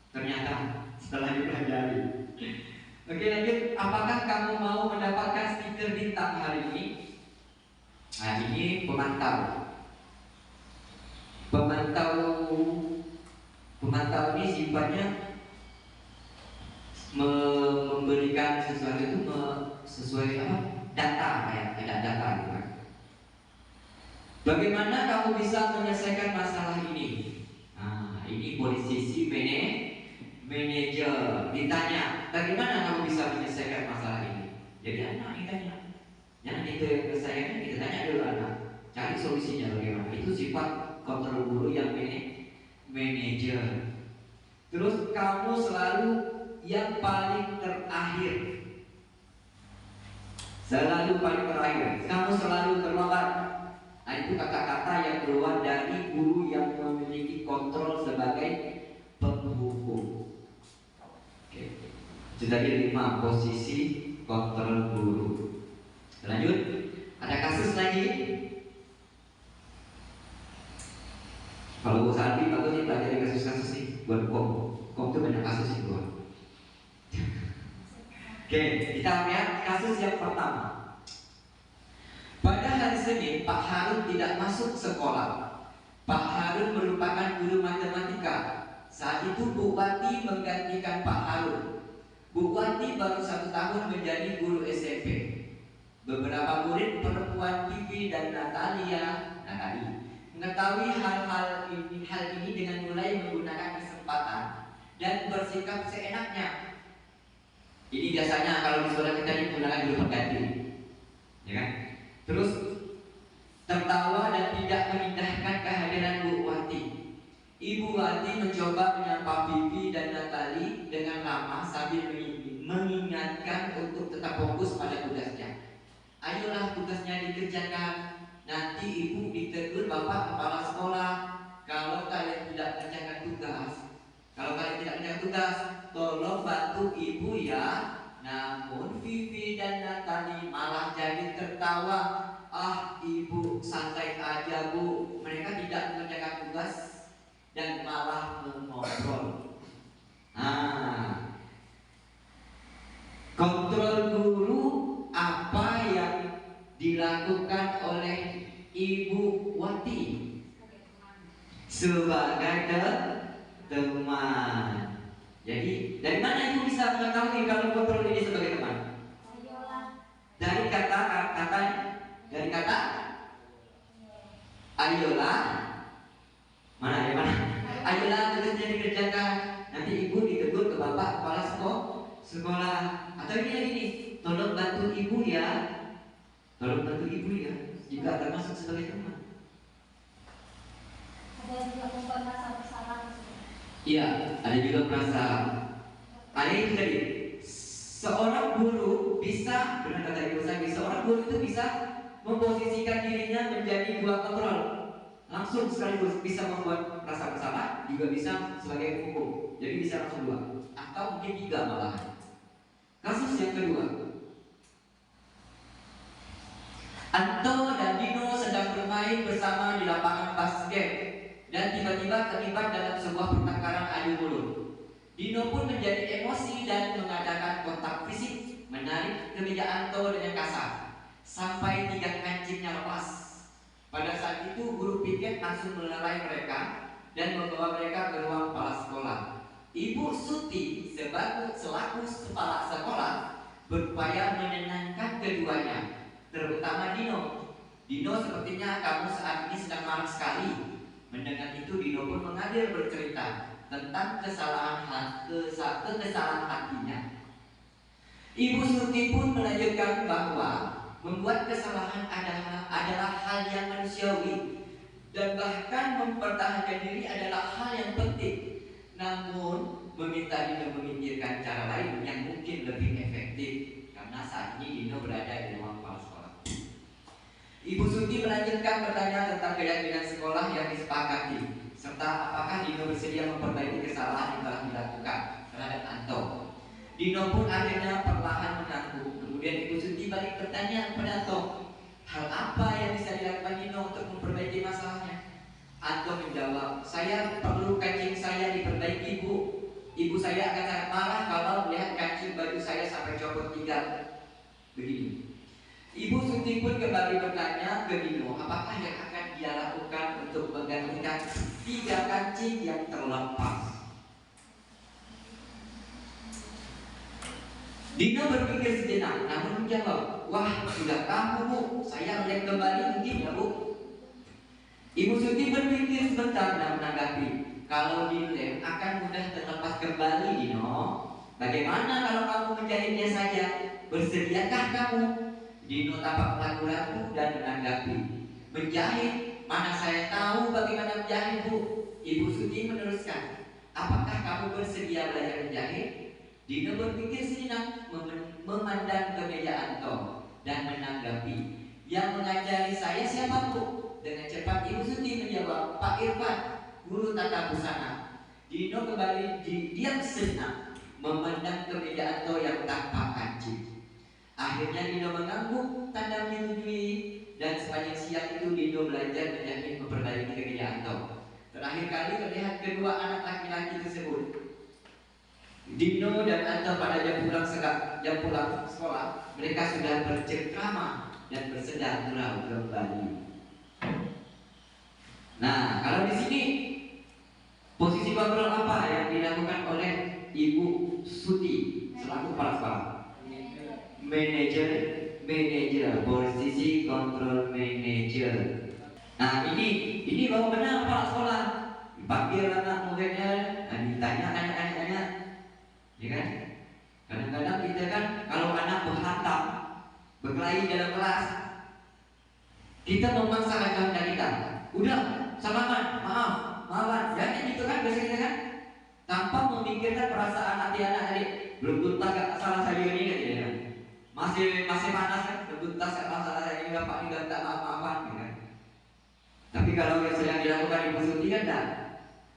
Ternyata setelah dipelajari. Oke, lanjut. Apakah kamu mau mendapatkan stiker bintang hari ini? Nah, ini pemantau. Pemantau ini sifatnya memberikan sesuatu itu sesuai apa? Data, kayak ada data gitu kan. Bagaimana kamu bisa menyelesaikan masalah ini? Nah, ini posisi manajer ditanya, bagaimana kamu bisa menyelesaikan masalah ini? Jadi anak ditanya, jangan itu yang menyelesaikan, kita tanya dulu anak, cari solusinya bagaimana. Itu sifat kontrol guru yang manajer. Terus kamu selalu yang paling terakhir. Selalu paling terakhir. Kamu selalu terlambat. Nah, itu kata-kata yang keluar dari guru yang memiliki kontrol sebagai penghukum. Oke. Itu tadi 5 posisi kontrol guru. Lanjut. Ada kasus lagi. Kalau Bu Salvi bagusnya pelajari kasus-kasus nih buat kom itu banyak kasus itu. Oke, kita lihat kasus yang pertama. Pada hari Senin, Pak Harun tidak masuk sekolah. Pak Harun merupakan guru matematika. Saat itu Bu Wati menggantikan Pak Harun. Bu Wati baru 1 tahun menjadi guru SMP. Beberapa murid perempuan Vivi dan Natalia mengetahui hal ini dengan mulai menggunakan kesempatan dan bersikap seenaknya. Ini biasanya kalau di sekolah kita ini menggunakan guru pengganti, ya kan? Terus tertawa dan tidak mengindahkan kehadiran Bu Wati. Ibu Wati mencoba menyapa Vivi dan Natali dengan lama sambil mengingatkan untuk tetap fokus pada tugasnya. Ayolah tugasnya dikerjakan. Nanti ibu ditegur bapak kepala sekolah kalau kalian tidak mengerjakan tugas. Kalau kalian tidak mengerjakan tugas, tolong bantu ibu ya. Namun Vivi dan Natali malah jadi tertawa. Ah, ibu santai aja bu. Mereka tidak mengerjakan tugas dan malah mengobrol. Nah, kontrol guru apa yang dilakukan oleh Ibu Wati sebagai teman. Jadi dari mana ibu bisa mengetahui kalau kontrol ini sebagai teman? Dari kata ayolah. Mana? Ayolah tugasnya dikerjakan. Nanti ibu ditegur ke bapak kepala sekolah. Atau ini lagi nih, tolong bantu ibu ya. Tolong bantu ibu ya. Juga termasuk sebagai teman. Ada juga membuat rasa bersalah. Iya, ada juga merasa. Ada yang tadi. Seorang guru bisa, benar kata Ibu Sagi, seorang guru itu bisa memposisikan dirinya menjadi 2 kontrol. Langsung sekaligus bisa membuat rasa bersalah, juga bisa sebagai hukum. Jadi bisa langsung 2 atau mungkin 3 malah. Kasus yang kedua, Anto dan Dino sedang bermain bersama di lapangan basket dan tiba-tiba terlibat dalam sebuah pertengkaran adu mulut. Dino pun menjadi emosi dan mengadakan kontak fisik, menarik kemeja Anto dengan kasar sampai 3 kancingnya lepas. Pada saat itu guru piket langsung melerai mereka dan membawa mereka ke ruang kepala sekolah. Ibu Suti selaku kepala sekolah berupaya menenangkan keduanya, terutama Dino. Dino sepertinya kamu saat ini sedang marah sekali. Mendengar itu Dino pun mengalir bercerita tentang kekesalan hatinya. Ibu Suti pun melanjutkan bahwa membuat kesalahan adalah hal yang manusiawi dan bahkan mempertahankan diri adalah hal yang penting. Namun meminta Dino memikirkan cara lain yang mungkin lebih efektif karena saat ini Dino berada di ruang kepala sekolah. Ibu Suti melanjutkan pertanyaan tentang keyakinan sekolah yang disepakati serta apakah Dino bersedia memperbaiki kesalahan yang telah dilakukan terhadap Anto. Dino pun akhirnya perlahan mengaku. Kemudian Ibu Suti balik bertanya kepada Anto, hal apa yang bisa dilakukan Dino untuk memperbaiki masalahnya? Anto menjawab, saya perlu kancing saya diperbaiki Bu. Ibu Ibu saya akan sangat marah kalau melihat kancing baju saya sampai copot 3 begini. Ibu Suti pun kembali bertanya ke Dino, apakah yang akan dia lakukan untuk menggantikan 3 kancing yang terlepas. Dino berpikir sejenak, namun menjawab, wah sudah kamu Bu, saya lem kembali mungkin ya Bu. Ibu Suti berpikir sebentar dan menanggapi, kalau dilem akan mudah terlepas kembali Dino. Bagaimana kalau kamu menjahitnya saja? Bersediakah kamu? Dino tampak ragu-ragu dan menanggapi, menjahit? Mana saya tahu bagaimana menjahit Bu. Ibu Suti meneruskan, apakah kamu bersedia belajar menjahit? Dino berpikir sejenak, memandang ke meja Anto dan menanggapi, yang mengajari saya siapa Bu? Dengan cepat Ibu Suti menjawab, Pak Irfan, guru tata busana. Dino kembali diam sejenak, memandang ke meja Anto yang tanpa kancing. Akhirnya Dino mengangguk, tanda menyetujui, dan sepanjang siang itu Dino belajar menjahit memperbaiki kemeja Anto. Terakhir kali terlihat kedua anak laki-laki tersebut, Dino dan Anto, pada jam pulang sekolah, mereka sudah bercengkrama dan bersedar gurau kembali. Nah, kalau di sini posisi kontrol apa yang dilakukan oleh Ibu Suti selaku kepala sekolah? Manajer, posisi kontrol manajer. Nah, ini bahwa benar kepala sekolah dipanggil anak muridnya, ditanya, ya kan? Kadang-kadang kita kan kalau anak berhantam, berkelahi dalam kelas, kita memaksa kehendak kita. Udah, salaman, maafan, jadi gitu kan biasanya kan, tanpa memikirkan perasaan hati anak tadi. Belum tuntas gak salah saya ini kan, masih panas kan, belum tuntas gak salah saya ini bapak ini gak maafan, kan? Tapi kalau yang sedang dilakukan Ibu Suti kan dah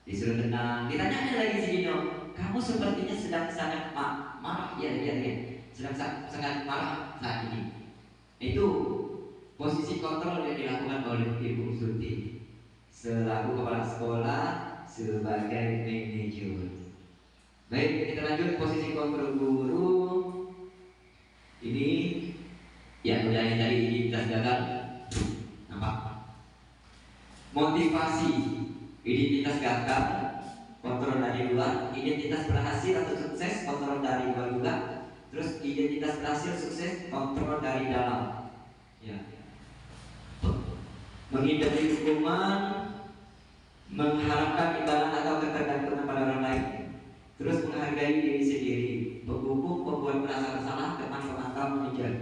disuruh tenang, ditanya lagi si Dino, kamu sepertinya sedang sangat marah, ya, sedang sangat marah saat ini. Itu posisi kontrol yang dilakukan oleh Ibu Suti selaku kepala sekolah sebagai manajer. Baik, kita lanjut posisi kontrol guru. Ini ya udah yang tadi identitas gagal, nampak? Motivasi, identitas gagal, kontrol dari luar. Identitas berhasil atau sukses, kontrol dari luar juga. Terus identitas berhasil, sukses, kontrol dari dalam. Ya. Menghindari hukuman, mengharapkan imbalan atau ketergantungan pada orang lain. Terus menghargai diri sendiri, penghukum, pembuat merasa bersalah, teman pemantau, manajer.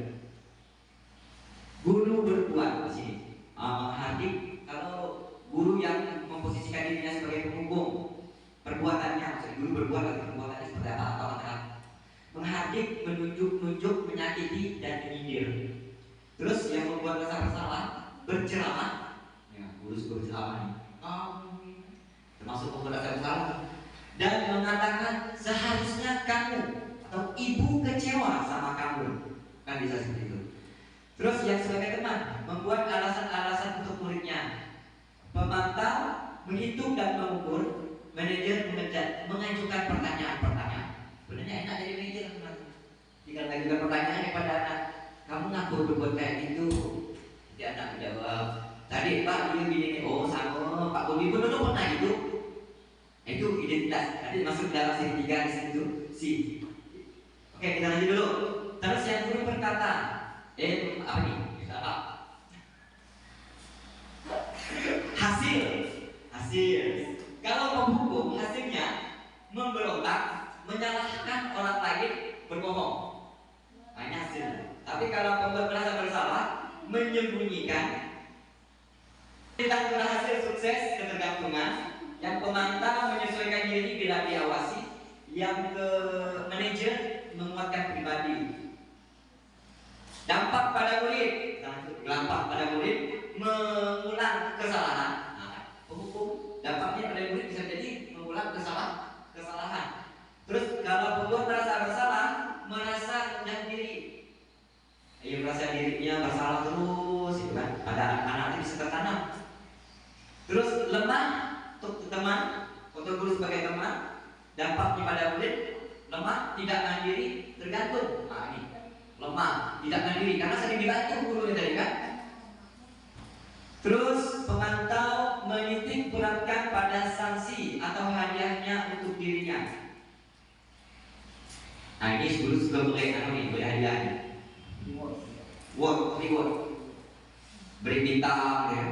Guru berbuat di sini, menghardik. Kalau guru yang memposisikan dirinya sebagai penghukum, perbuatannya, maksudnya guru berbuat atau perbuatannya seperti apa atau antara menghardik, menunjuk, menyakiti dan menyindir. Terus yang membuat merasa bersalah, berceramah, ya guru berceramah nih, termasuk membuat merasa bersalah dan mengatakan seharusnya kamu atau ibu kecewa sama kamu, kan bisa seperti itu. Terus yang sebagai teman membuat alasan-alasan untuk muridnya, pemantau menghitung dan mengukur, manajer mengajukan pertanyaan-pertanyaan. Sebenarnya enak jadi manajer teman, tinggal mengajukan pertanyaan kepada anak, kamu ngaku berbuat kayak gitu? Jadi anak menjawab, tadi Pak ini gini, oh sama Pak Budi pun dulu pernah gitu. Itu identitas, nanti masuk dalam sisi 3 di situ si. Oke, kita lanjut dulu. Terus yang guru berkata, apa nih? Apa? Hasil. Kalau menghukum hasilnya memberontak, menyalahkan orang lain, berbohong. Hanya hasil. Tapi kalau pembuat merasa bersalah, menyembunyikan. Tidak berhasil, sukses, ketergantungan. Yang pemantau menyesuaikan diri bila diawasi. Yang ke manajer menguatkan pribadi. Dampak pada murid, mengulang kesalahan. Penghukum dampaknya pada murid bisa jadi mengulang kesalahan. Terus kalau pembuat merasa bersalah, merasa rendah diri. Merasa dirinya bersalah terus, itu kan pada anak-anak itu bisa tertanam. Terus lemah untuk teman, untuk guru sebagai teman, dampaknya pada murid lemah, tidak mandiri, tergantung. Nah ini lemah, tidak mandiri karena sering dibantu gurunya tadi kan. Terus pemantau menitik beratkan pada sanksi atau hadiahnya untuk dirinya. Nah ini guru sudah mulai beri hadiahnya. Reward, beri bintang ya.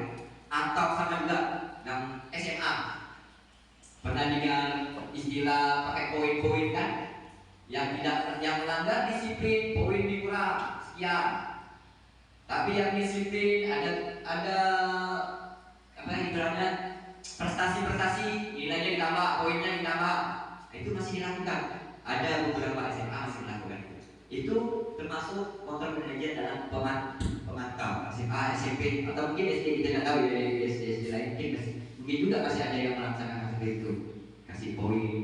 Atau sama juga yang SMA pernah dengan istilah pakai poin-poin kan, yang melanggar disiplin poin dikurang sekian, tapi yang disiplin ada apa ibaratnya prestasi nilainya ditambah, poinnya ditambah, itu masih dilakukan. Ada beberapa SMA masih melakukan itu termasuk kontrol kinerja dalam pemantau SMA, SMP atau mungkin SD, kita tidak tahu ya, SD lain mungkin juga masih ada yang melaksanakan seperti itu, kasih poin,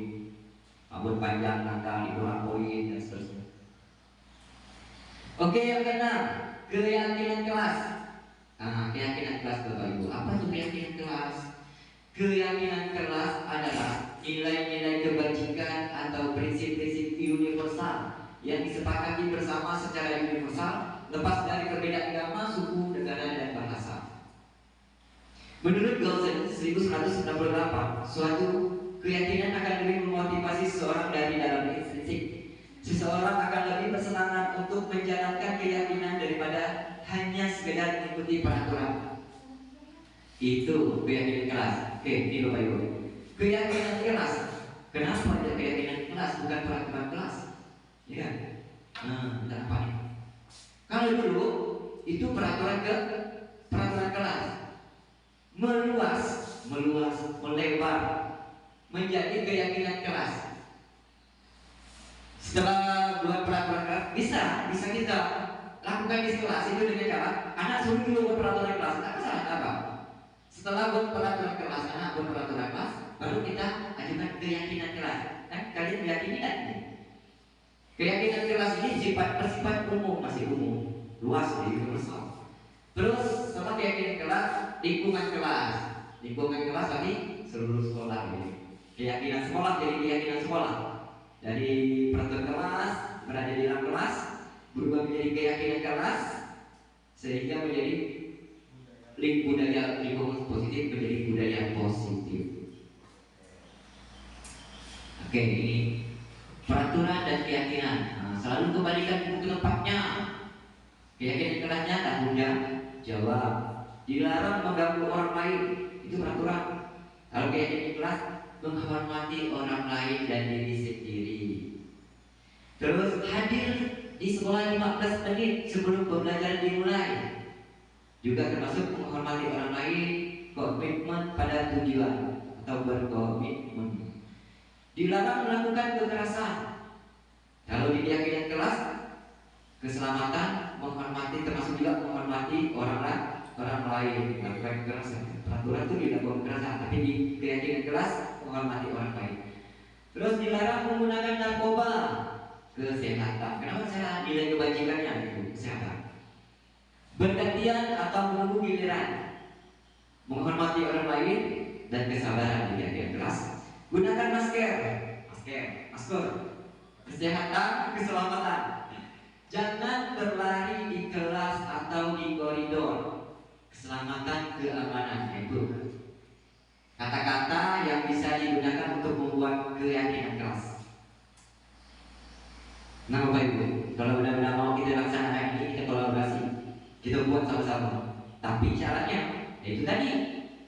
rambut panjang, nakal, dikurang poin dan seterusnya. Oke, yang keenam, keyakinan kelas. Nah, keyakinan kelas Bapak Ibu, apa itu keyakinan kelas? Keyakinan kelas adalah nilai-nilai kebajikan atau prinsip-prinsip universal yang disepakati bersama secara universal, lepas dari perbedaan agama, suku, negara, dan bahasa. Menurut Galton 1198, suatu keyakinan akan lebih memotivasi seseorang dari dalam intrinsik. Seseorang akan lebih bersemangat untuk menjalankan keyakinan daripada hanya sekedar mengikuti peraturan. Itu keyakinan kelas. Oke, ini Bapak Ibu. Keyakinan kelas. Kenapa ada keyakinan kelas bukan peraturan kelas? Ya kan? Kenapa nih? Kalau dulu itu peraturan kelas meluas, melebar menjadi keyakinan kelas. Setelah buat peraturan kelas, bisa kita lakukan di kelas itu dengan cara anak suruh dulu buat peraturan kelas. Apa salah apa? Setelah buat peraturan kelas, anak buat peraturan kelas, baru kita ajukan keyakinan kelas. Kalian meyakini kan? Keyakinan kelas ini bersifat umum, masih umum, luas, universal. Terus setelah keyakinan kelas, lingkungan kelas tadi seluruh sekolah ini. Keyakinan sekolah jadi keyakinan sekolah. Dari peraturan kelas berada di dalam kelas berubah menjadi keyakinan kelas sehingga menjadi budaya lingkungan positif menjadi budaya positif. Oke, ini peraturan dan keyakinan. Selalu kembalikan ke tempatnya. Keyakinan kelasnya tanggung jawab. Dilarang mengganggu orang lain. Itu peraturan. Kalau keyakinan kelas menghormati orang lain dan diri sendiri. Terus hadir di sekolah 15 menit sebelum pembelajaran dimulai. Juga termasuk menghormati orang lain, komitmen pada tujuan atau berkomitmen. Dilarang melakukan kekerasan. Kalau di keyakinan kelas, keselamatan, menghormati termasuk juga menghormati orang lain, melakukan kekerasan. Peraturan itu tidak kekerasan, tapi di keyakinan kelas menghormati orang lain. Terus dilarang menggunakan narkoba, kesehatan. Kenapa saya nilai kebajikannya itu kesehatan? Bergantian atau menunggu giliran, menghormati orang lain dan kesabaran di keyakinan kelas. Gunakan masker, kesehatan, keselamatan. Jangan berlari di kelas atau di koridor. Keselamatan, keamanan itu kata-kata yang bisa digunakan untuk membuat keyakinan kelas. Nah Bapak Ibu, kalau benar-benar mau kita laksanakan ini, kita kolaborasi, kita buat sama-sama. Tapi caranya, itu tadi,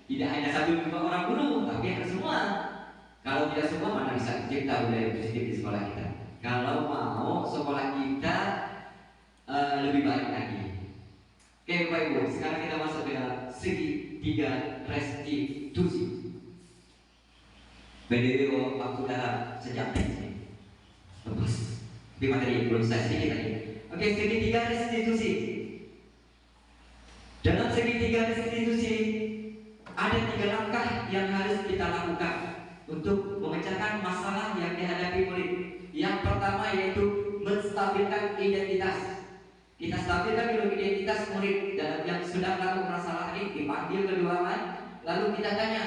tidak hanya 1-2 orang guru, tapi harus semua. Kalau tidak semua, mana bisa tercipta budaya positif di sekolah kita. Kalau mau sekolah kita lebih baik lagi. Oke Bapak Ibu, sekarang kita masuk ke segitiga restitusi. BDW aku udah sejak ini lepas, tapi materi belum saya sedikit lagi. Oke, segitiga restitusi. Dalam segitiga restitusi ada 3 langkah yang harus kita lakukan untuk memecahkan masalah yang dihadapi murid. Yang pertama yaitu menstabilkan identitas. Kita stabilkan dulu identitas murid dalam yang sudah melakukan masalah ini, dipanggil kedua, lalu kita tanya.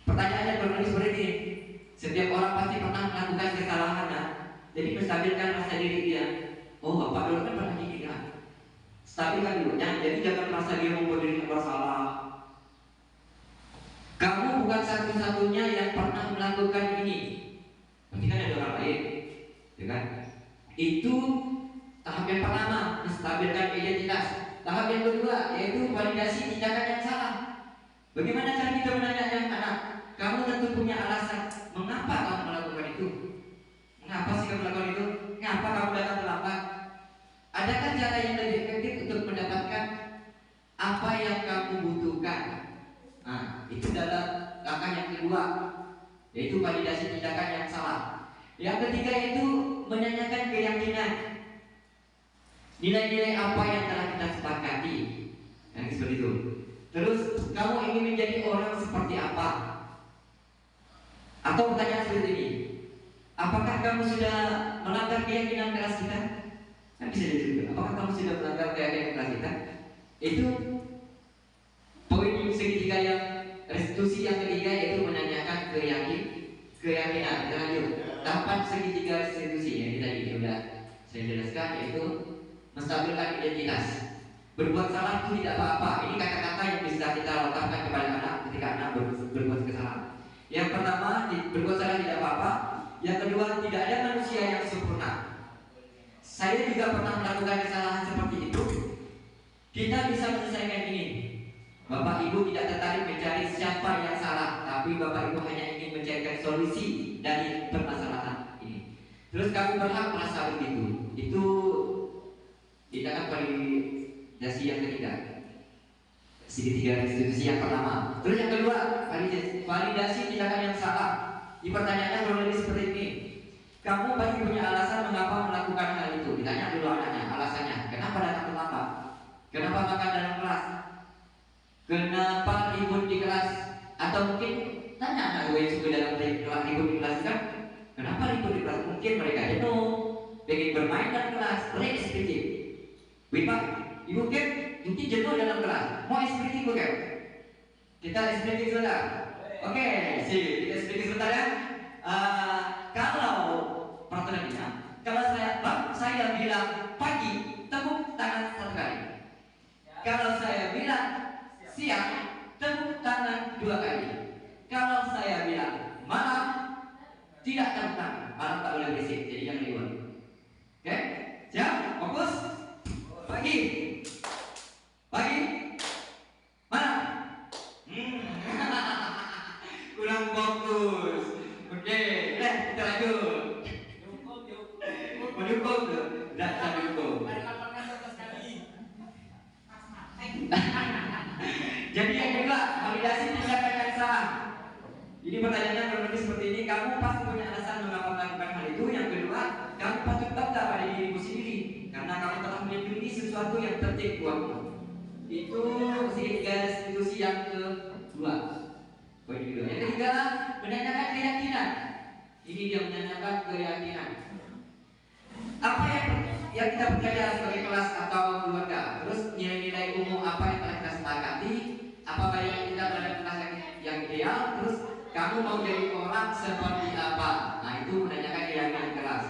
Pertanyaannya kurang lebih seperti ini. Setiap orang pasti pernah melakukan kesalahan kan? Jadi menstabilkan rasa diri dia. Oh, bapak dulu kan pernah gini kan? Stabilkan dulu, jadi jangan merasa dia membuat diri bersalah. Kamu bukan satu-satunya yang pernah melakukan ini. Berarti kan ada orang lain, ya kan? Itu tahap yang pertama, menstabilkan identitas. Tahap yang kedua yaitu validasi tindakan yang salah. Bagaimana cara kita menanyanya anak? Kamu tentu punya alasan mengapa kamu melakukan itu. Mengapa sih kamu melakukan itu? Mengapa kamu datang terlambat? Adakah cara yang lebih efektif untuk mendapatkan apa yang kamu butuhkan? Nah, itu dalam langkah yang kedua, yaitu validasi tindakan yang salah. Yang ketiga itu menanyakan keyakinan. Nilai-nilai apa yang telah kita sepakati. Yang seperti itu. Terus kamu ingin menjadi orang seperti apa? Atau pertanyaan seperti ini, apakah kamu sudah melanggar keyakinan keras kita? Kan bisa jadi juga. Apakah kamu sudah melanggar keyakinan keras kita? Itu poin segitiga yang restitusi yang ketiga, yaitu menanyakan keyakinan. Kita lanjut. Tahapan segitiga restitusi yang tadi sudah saya jelaskan, yaitu menstabilkan identitas. Berbuat salah itu tidak apa-apa. Ini kata-kata yang bisa kita lontarkan kepada anak ketika anak berbuat kesalahan. Yang pertama, berbuat salah tidak apa-apa. Yang kedua, tidak ada manusia yang sempurna. Saya juga pernah melakukan kesalahan seperti itu. Kita bisa menyelesaikan ini. Bapak Ibu tidak tertarik mencari siapa yang salah, tapi Bapak Ibu hanya ingin mencarikan solusi dari permasalahan ini. Terus kamu berhak merasa begitu. Itu tindakan validasi yang ketiga. Segitiga restitusi yang pertama. Terus yang kedua, validasi tindakan yang salah. Dipertanyakan kurang lebih seperti ini. Kamu pasti punya alasan mengapa melakukan hal itu. Ditanya dulu anaknya alasannya. Kenapa datang terlambat? Kenapa makan dalam kelas? Kenapa ribut di kelas? Atau mungkin tanya anak gue yang suka dalam ribut di kelas kan? Kenapa ribut di kelas? Mungkin mereka jenuh, pengen bermain dalam kelas. Boleh eksplisit. Bapak, Ibu kan mungkin jenuh dalam kelas. Mau eksplisit bukan? Kita eksplisit sebentar. Oke, kita eksplisit sebentar ya. Kalau peraturannya, kalau saya bilang pagi, tepuk tangan satu kali. Kalau saya bilang siang, tepuk tangan 2 kali. Kalau saya bilang malam, tidak tepuk tangan. Malam tak boleh berisik, jadi jangan ribut. Oke, siap? Fokus. Pagi, malam. Kurang fokus. Oke, kita lanjut. Mendukung tuh, tidak bisa dukung. Jadi yang kedua, validasi tindakan yang salah. Ini pertanyaannya berarti seperti ini. Kamu pasti punya alasan mengapa melakukan hal itu. Yang kedua, kamu patut bangga pada dirimu sendiri karena kamu telah melindungi sesuatu yang penting buatmu. Itu segitiga restitusi yang kedua. Poin kedua. Yang ketiga, menanyakan keyakinan. Ini dia menanyakan keyakinan. Apa yang kita percaya sebagai kelas atau keluarga? Terus nilai-nilai umum apa yang telah kita sepakati? Apakah yang kita berada kelas yang ideal? Terus kamu mau jadi orang seperti apa? Nah, itu menanyakan keyakinan kelas.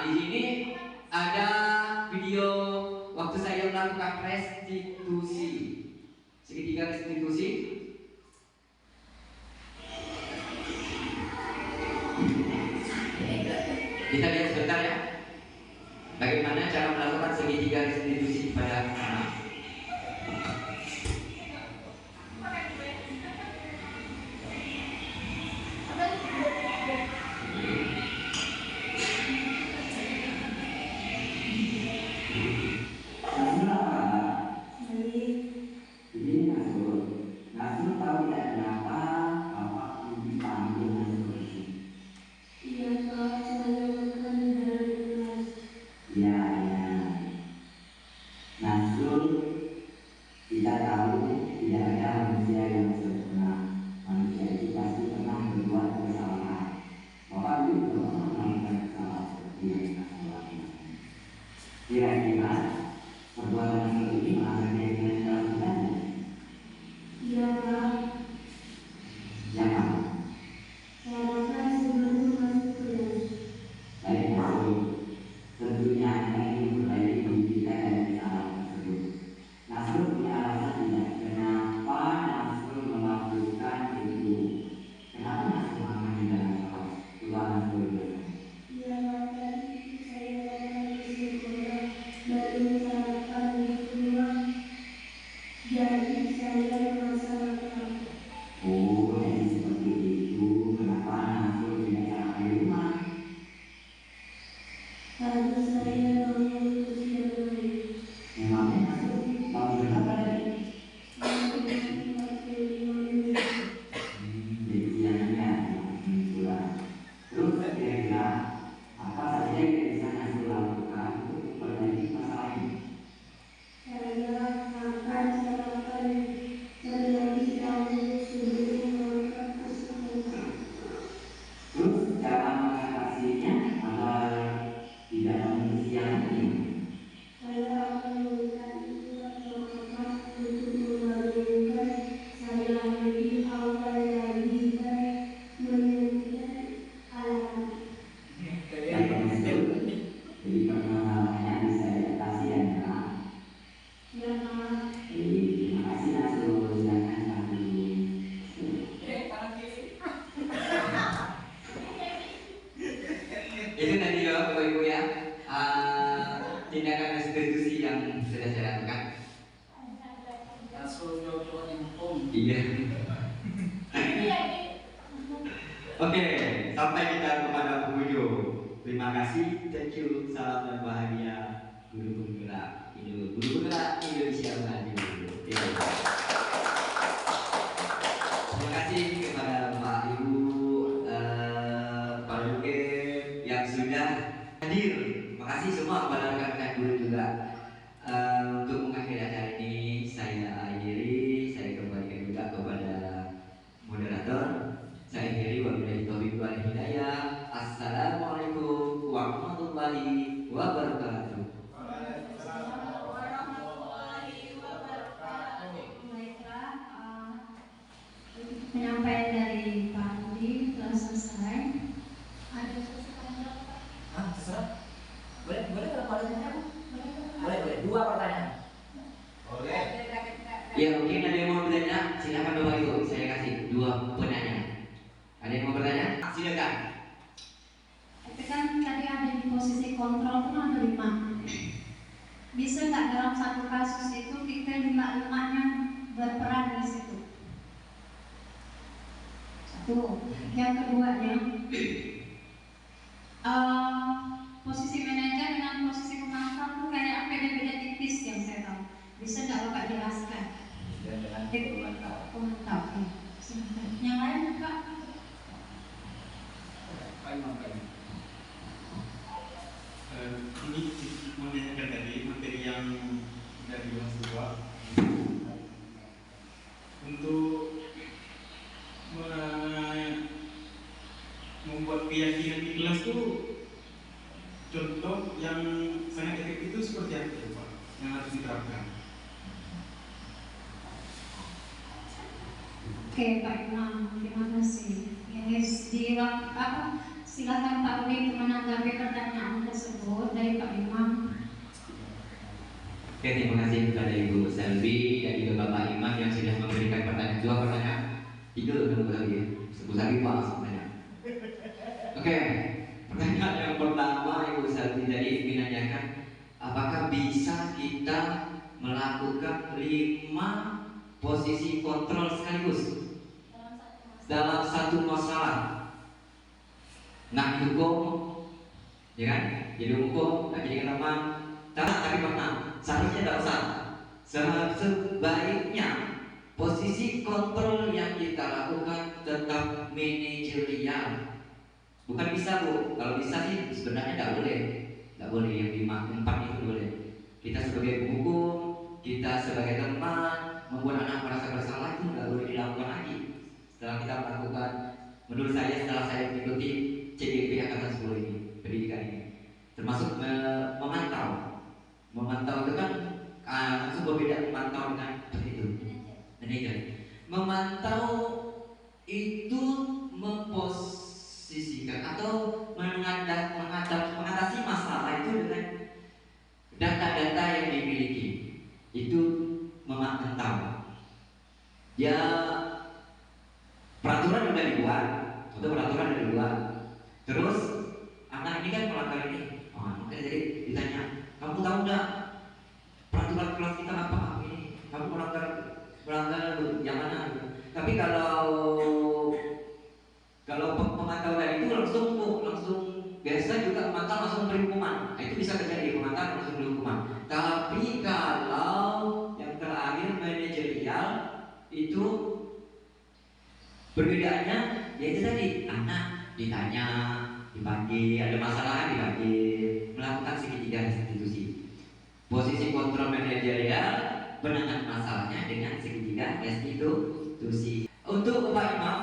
Di sini ada video waktu saya melakukan restitusi, segitiga restitusi. Kita lihat sebentar ya, bagaimana cara melakukan segitiga restitusi pada anak. Iya. Iya, Oke, sampai kita kepada penghujung. Terima kasih, thank you, salam dan bahagia guru penggerak Indonesia maju. Oke. Terima kasih kepada Pak Ibu, Pak Luke yang sudah hadir. Terima kasih semua kepada rekan-rekan guru juga. Untuk mengakhiri acara ini saya akhiri, saya kembalikan juga kepada moderator. Saya akhiri wabillahi taufiq wal hidayah. Assalamualaikum warahmatullahi wabarakatuh. Baiklah, penyampaian dari Pak Budi telah selesai. ada sesuatu. Hah, terserah. Boleh kalau ada tanya? Boleh. Dua pertanyaan. Boleh. Ya mungkin ada yang mau bertanya, silakan Bapak Ibu, saya kasih dua penanya. Ada yang mau bertanya? Silakan. Tapi kan tadi ada di posisi kontrol itu ada 5. Bisa nggak dalam satu kasus itu kita 5-5-nya berperan di situ? Satu. Yang keduanya, posisi manajer dengan posisi pemantau tuh kayak beda-beda tipis yang saya tahu. Bisa nggak Bapak jelaskan? Dan dengan pemantau. Pemantau. Ya. Silakan. Yang lain Pak? Ini menanyakan tadi materi yang dari mahasiswa untuk membuat keyakinan di kelas itu, contoh yang sangat efektif itu seperti apa Pak yang harus diterapkan? Oke Pak Imam, terima kasih. Yes, di apa? Silakan Pak Budi menanggapi pertanyaan tersebut dari Pak Imam. Oke, terima kasih kepada Ibu Selvi dan juga Bapak Imam yang sudah memberikan pertanyaan. Dua pertanyaan. Tiga kan lagi ya. Sebut lagi Pak sebenarnya. Oke, pertanyaan yang pertama Ibu Selvi tadi menanyakan apakah bisa kita melakukan 5 posisi kontrol sekaligus dalam satu masalah. Nak hukum, ya kan? Jadi hukum, nak jadi teman, tapi pernah. Seharusnya tidak usah. Sebaiknya posisi kontrol yang kita lakukan tetap manajerial. Bukan bisa Bu, kalau bisa sih sebenarnya tidak boleh. Tidak boleh yang 5-4 itu boleh. Kita sebagai penghukum, kita sebagai teman, membuat anak merasa bersalah itu tidak boleh dilakukan lagi. Setelah kita melakukan, menurut saya setelah saya mengikuti CGP Angkatan 10 ini, pendidikan ini, termasuk memantau itu kan langsung berbeda memantau dengan itu manajer. Memantau itu memposisikan atau mengatasi masalah itu dengan data-data yang dimiliki, itu memantau. Ya peraturan sudah dibuat, terus anak ini kan melanggar ini, makanya jadi ditanya, kamu tahu nggak peraturan kelas kita apa ini? Kamu melanggar yang mana? Tapi kalau pemantau tadi itu langsung biasa juga pemantau langsung memberi hukuman. Nah, itu bisa terjadi pemantau langsung memberi hukuman. Tapi kalau yang terakhir manajerial itu perbedaannya yaitu tadi anak ditanya, dipanggil, ada masalah dipanggil, melakukan segitiga restitusi. Posisi kontrol manajerial penanganan masalahnya dengan segitiga restitusi. Untuk Bapak Imam,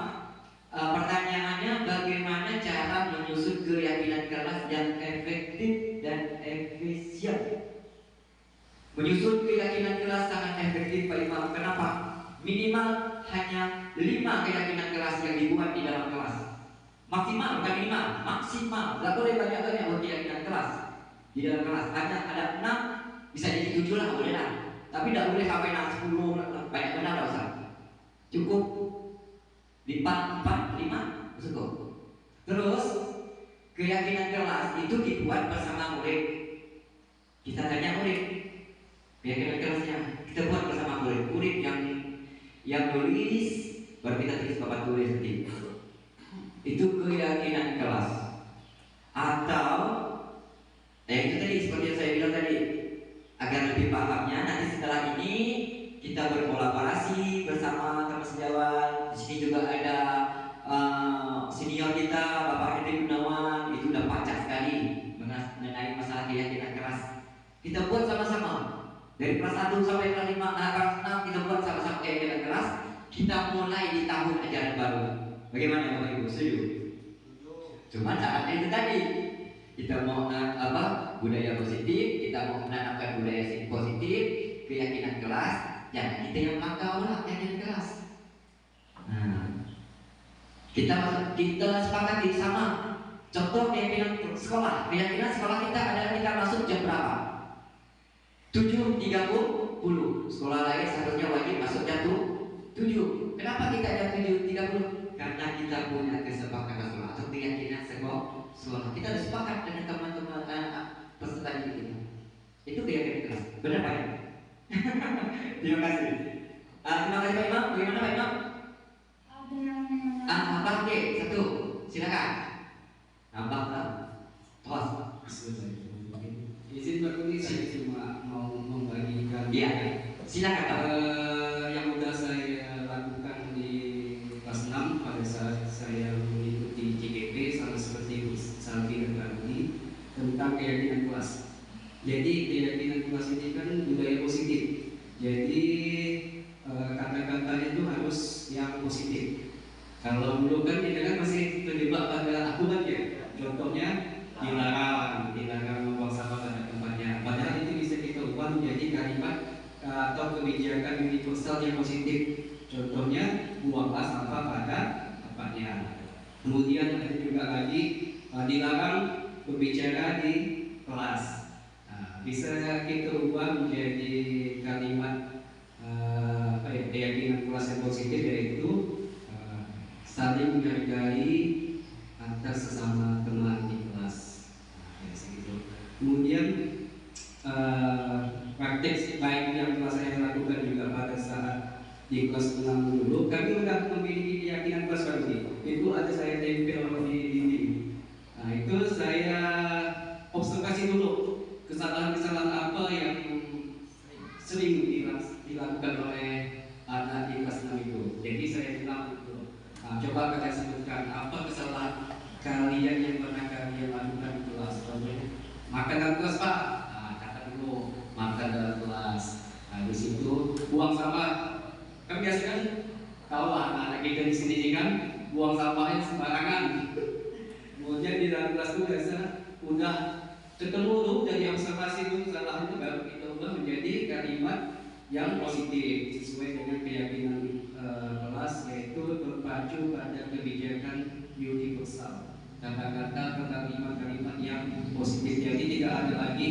pertanyaannya bagaimana cara menyusun keyakinan kelas yang efektif dan efisien? Menyusun keyakinan kelas sangat efektif Pak Imam. Kenapa? Minimal hanya 5 keyakinan kelas yang dibuat di dalam kelas. Maksimal bukan 5, maksimal. Tidak boleh banyak-banyak keyakinan kelas di dalam kelas. Hanya ada 6, bisa jadi 7 lah, boleh lah. Tapi tidak boleh sampai 10, banyak-banyak tidak usah. Cukup 4, 5, cukup. Terus keyakinan kelas itu dibuat bersama murid. Kita tanya murid, keyakinan kelasnya kita buat bersama murid. Murid yang nulis baru kita tulis papan tulis nanti. Itu keyakinan kelas. Atau itu tadi seperti yang saya bilang tadi, agar lebih pahamnya nanti setelah ini kita berkolaborasi bersama teman sejawat. Di sini juga ada senior kita Bapak Hendri Gunawan, itu udah pacak sekali mengenai masalah keyakinan keras. Kita buat sama-sama dari kelas 1 sampai kelas 5, kelas 6 kita buat sama-sama keyakinan keras. Kita mulai di tahun ajaran baru. Bagaimana Bapak Ibu? Setuju? Cuma syaratnya itu tadi, kita mau budaya positif, kita mau menanamkan budaya positif, keyakinan keras. Jangan kita yang melangkau lah keyakinan keras. Kita sepakati sama. Contoh keyakinan sekolah. Keyakinan sekolah kita adalah kita masuk jam berapa? 7.30. Sekolah lain seharusnya wajib masuk jam 7. Kenapa kita jam 7.30? Karena kita punya kesepakatan sekolah atau keyakinan sekolah. Kita ada sepakat dengan teman-teman peserta didik kita. Itu keyakinan keras. Benar Pak? Terima kasih. Terima kasih Pak Imam. Bagaimana Pak Imam? Ada yang Abang G, satu, silakan. Abang lah, tos. Izin Pak Kuni, saya cuma mau membagikan Iya, silakan Pak. yang sudah saya lakukan di kelas 6 pada saat saya mengikuti CGP sama seperti Salvi dan Pak Kuni tentang keyakinan kelas. Jadi keyakinan kelas ini kan budaya positif. Jadi kata-katanya itu harus yang positif. Kalau dulu kan kita kan masih terjebak pada aturan ya. Contohnya dilarang membuang sampah pada tempatnya. Padahal itu bisa kita ubah menjadi kalimat atau kebijakan universal yang positif. Contohnya buanglah sampah pada tempatnya. Kemudian ada juga lagi dilarang berbicara di kelas. Bisa kita ubah menjadi kalimat keyakinan kelas yang positif, yaitu saling menghargai antar sesama teman di kelas. Ya, segitu. Kemudian praktek baik yang telah saya lakukan juga pada saat di kelas 6 dulu, kami sudah memiliki keyakinan kelas baru. Itu ada saya tempel di dinding. Nah, itu saya observasi dulu kesalahan-kesalahan apa yang sering dilakukan oleh anak di kelas 6 itu. Jadi saya bilang itu, coba kalian sebutkan apa kesalahan kalian yang pernah kalian lakukan di kelas. Contohnya makan dalam kelas Pak, kata dulu makan dalam kelas. Di situ buang sampah. Kan biasa kan kalau anak-anak kita di sini kan buang sampahnya sembarangan. Kemudian di dalam kelas itu biasa udah ketemu tuh dari observasi itu salah itu baru kita ubah menjadi kalimat yang positif sesuai dengan keyakinan kelas, yaitu berpacu pada kebijakan universal. Kata-kata kalimat-kalimat yang positif, jadi tidak ada lagi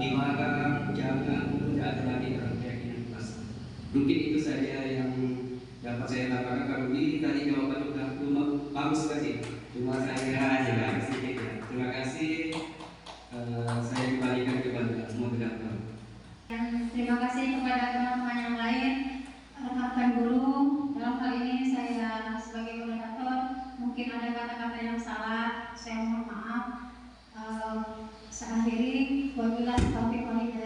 dilarang, jangan, tidak ada lagi dalam keyakinan kelas. Mungkin itu saja yang dapat saya katakan. Kalau ini tadi jawaban sudah bagus sekali. Cuma saya sedikit ya. Terima kasih. Saya kembalikan kepada moderator. Terima kasih kepada teman-teman yang lain, rekan guru. Dalam hal ini saya sebagai moderator mungkin ada kata-kata yang salah, saya mohon maaf. Saya akhiri, wabillahi taufiq wal hidayah.